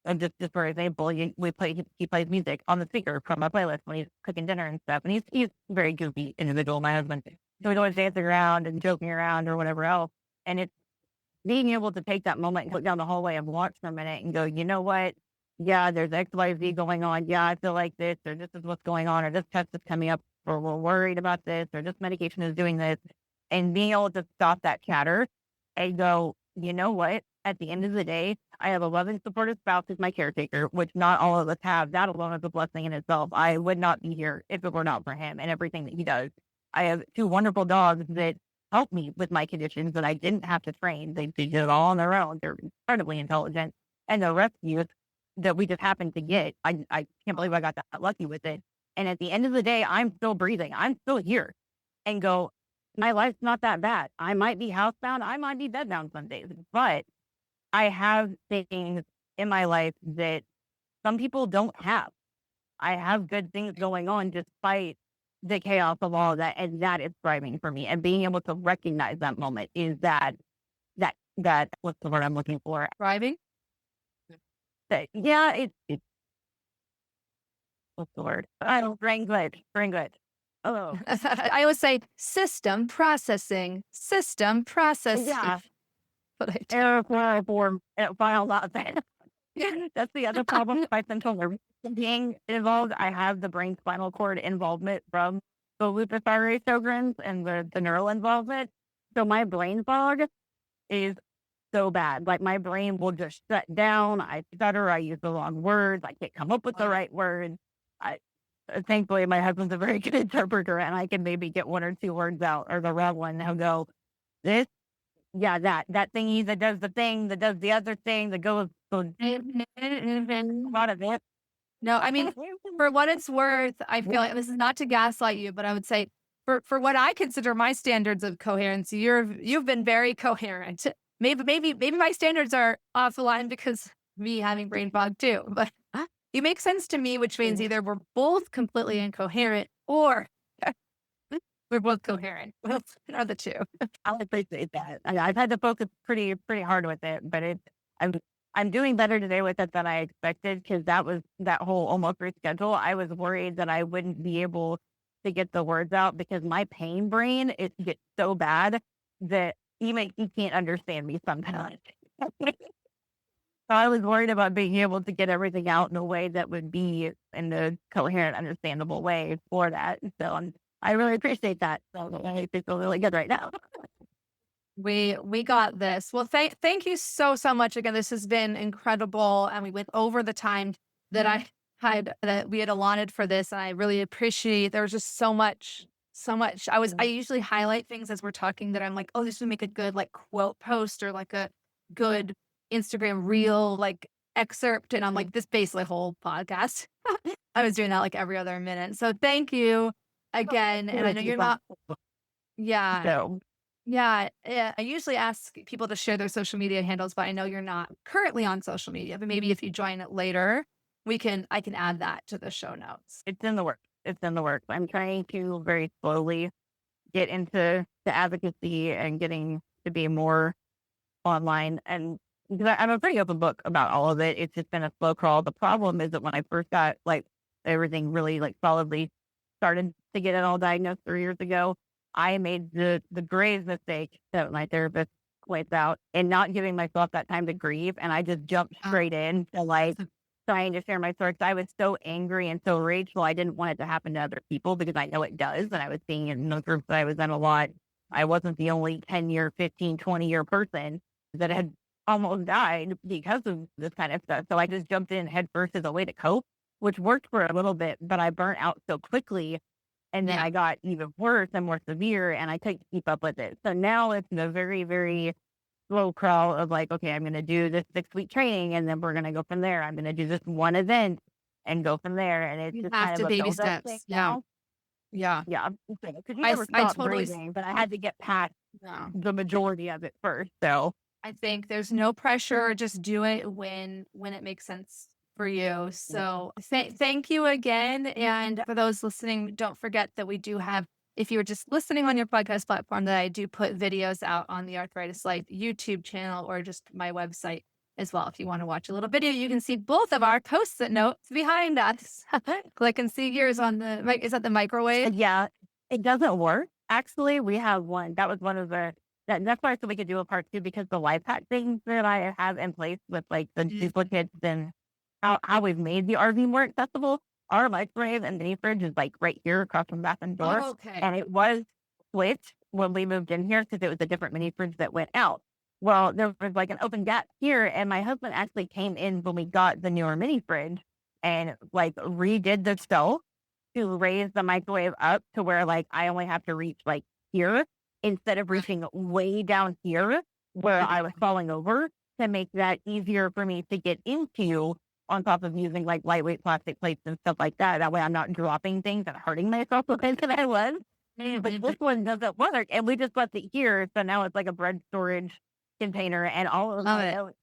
Speaker 2: And just for example, he plays music on the speaker from a playlist when he's cooking dinner and stuff. And he's a very goofy individual, my husband. So he's always dancing around and joking around or whatever else. And it's being able to take that moment and look down the hallway and watch for a minute and go, you know what? Yeah, there's XYZ going on. Yeah, I feel like this, or this is what's going on, or this test is coming up, or we're worried about this, or this medication is doing this. And being able to stop that chatter and go, you know what? At the end of the day, I have a loving, supportive spouse who's my caretaker, which not all of us have. That alone is a blessing in itself. I would not be here if it were not for him and everything that he does. I have two wonderful dogs that help me with my conditions that I didn't have to train. They did it all on their own. They're incredibly intelligent. And the rescues that we just happened to get, I can't believe I got that lucky with it. And at the end of the day, I'm still breathing. I'm still here and go, my life's not that bad. I might be housebound. I might be bedbound some days, but I have things in my life that some people don't have. I have good things going on despite the chaos of all of that. And that is thriving for me. And being able to recognize that moment is that what's the word I'm looking for?
Speaker 1: Thriving?
Speaker 2: That, yeah, it's what's the word? I don't brain glitch. Brain glitch. Oh,
Speaker 1: I always say system processing.
Speaker 2: yeah.
Speaker 1: But I do.
Speaker 2: Error form. Find a lot of that. That's the other problem with my central nervous system being involved. I have the brain spinal cord involvement from the lupus artery Sjogren's and the neural involvement. So my brain fog is so bad. Like my brain will just shut down. I stutter. I use the wrong words. I can't come up with the right words. I thankfully my husband's a very good interpreter, and I can maybe get one or two words out or the wrong one. He'll go, this, yeah, that thingy that does the thing that does the other thing that goes a lot of it.
Speaker 1: No, I mean, for what it's worth, I feel like this is not to gaslight you, but I would say for what I consider my standards of coherency, you've been very coherent. Maybe my standards are off the line because me having brain fog too. But you make sense to me, which means either we're both completely incoherent or we're both coherent. Well, are the two.
Speaker 2: I'll appreciate that. I've had to focus pretty hard with it, but I'm doing better today with it than I expected because that whole almost reschedule. I was worried that I wouldn't be able to get the words out because my pain brain gets so bad that even he can't understand me sometimes. So I was worried about being able to get everything out in a way that would be in a coherent, understandable way for that. So I really appreciate that. So I feel really good right now.
Speaker 1: We got this. Well, thank you so much again. This has been incredible, and we went over the time that we had allotted for this, and I really appreciate. There was just so much. I usually highlight things as we're talking that I'm like, oh, this would make a good like quote post or like a good Instagram reel like excerpt, and I'm like, this basically whole podcast. I was doing that like every other minute. So thank you again, and I know you're not. Yeah.
Speaker 2: So
Speaker 1: Yeah, I usually ask people to share their social media handles, but I know you're not currently on social media. But maybe if you join it later, I can add that to the show notes.
Speaker 2: it's in the works. It's in the works. I'm trying to very slowly get into the advocacy and getting to be more online. And because I'm a pretty open book about all of it, it's just been a slow crawl. The problem is that when I first got like everything really like solidly started to get it all diagnosed 3 years ago, I made the grave mistake that my therapist points out in not giving myself that time to grieve. And I just jumped straight in to like trying to share my story. 'Cause I was so angry and so rageful. I didn't want it to happen to other people because I know it does. And I was seeing it in the groups that I was in a lot. I wasn't the only 10-year, 15, 20-year person that had almost died because of this kind of stuff. So I just jumped in head first as a way to cope, which worked for a little bit, but I burnt out so quickly. And then I got even worse and more severe, and I couldn't keep up with it. So now it's a very, very slow crawl of like, okay, I'm going to do this 6-week training, and then we're going to go from there. I'm going to do this one event and go from there. And it's
Speaker 1: You
Speaker 2: just
Speaker 1: have
Speaker 2: kind
Speaker 1: to
Speaker 2: of a
Speaker 1: baby
Speaker 2: build-up
Speaker 1: steps.
Speaker 2: thing
Speaker 1: Yeah.
Speaker 2: now.
Speaker 1: Yeah.
Speaker 2: Yeah. Because you
Speaker 1: I
Speaker 2: never
Speaker 1: s- I
Speaker 2: stop
Speaker 1: totally s-
Speaker 2: breathing, but I had to get past
Speaker 1: Yeah.
Speaker 2: the majority of it first. So
Speaker 1: I think there's no pressure. Just do it when it makes sense for you. So thank you again. And for those listening, don't forget that we do have, if you were just listening on your podcast platform, that I do put videos out on the Arthritis Life YouTube channel or just my website as well. If you want to watch a little video, you can see both of our post-it notes behind us. Click and see yours on the, is that the microwave?
Speaker 2: yeah, it doesn't work. Actually, we have one. That was one of that's why I said we could do a part 2 because the life hack things that I have in place with like the duplicates and how we've made the RV more accessible. Our microwave and mini fridge is like right here across from the bathroom door.
Speaker 1: Oh, okay.
Speaker 2: And it was switched when we moved in here because it was a different mini fridge that went out. Well, there was like an open gap here, and my husband actually came in when we got the newer mini fridge and like redid the stove to raise the microwave up to where like I only have to reach like here instead of reaching way down here where I was falling over to make that easier for me to get into on top of using like lightweight plastic plates and stuff like that. That way I'm not dropping things and hurting myself the way that I was. But this one doesn't work. And we just left it here. So now it's like a bread storage container and all of my notes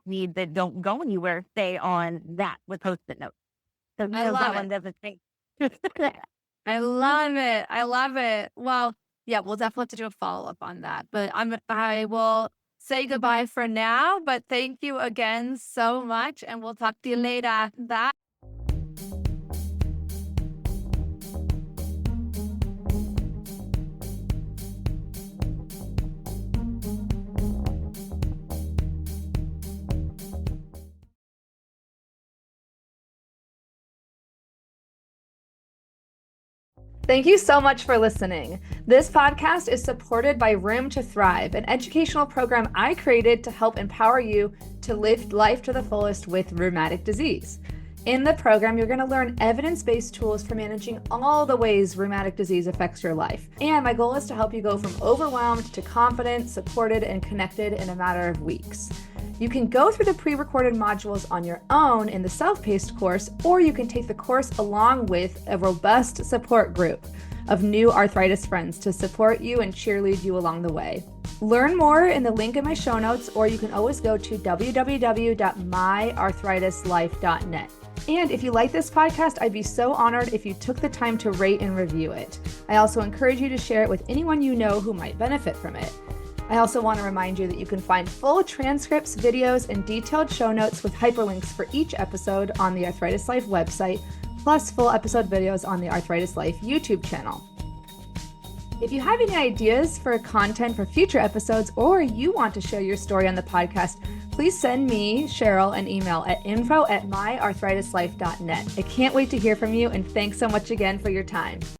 Speaker 2: need that don't go anywhere stay on that with Post-it notes. So
Speaker 1: I love
Speaker 2: that
Speaker 1: it.
Speaker 2: one doesn't change.
Speaker 1: I love it. I love it. Well, yeah, we'll definitely have to do a follow-up on that. But I will say goodbye for now. But thank you again so much. And we'll talk to you later. Bye. Thank you so much for listening. This podcast is supported by Room to Thrive, an educational program I created to help empower you to live life to the fullest with rheumatic disease. In the program, you're going to learn evidence-based tools for managing all the ways rheumatic disease affects your life. And my goal is to help you go from overwhelmed to confident, supported, and connected in a matter of weeks. You can go through the pre-recorded modules on your own in the self-paced course, or you can take the course along with a robust support group of new arthritis friends to support you and cheerlead you along the way. Learn more in the link in my show notes, or you can always go to www.myarthritislife.net. And if you like this podcast, I'd be so honored if you took the time to rate and review it. I also encourage you to share it with anyone you know who might benefit from it. I also want to remind you that you can find full transcripts, videos, and detailed show notes with hyperlinks for each episode on the Arthritis Life website, plus full episode videos on the Arthritis Life YouTube channel. If you have any ideas for content for future episodes, or you want to share your story on the podcast, please send me, Cheryl, an email at info@myarthritislife.net. I can't wait to hear from you, and thanks so much again for your time.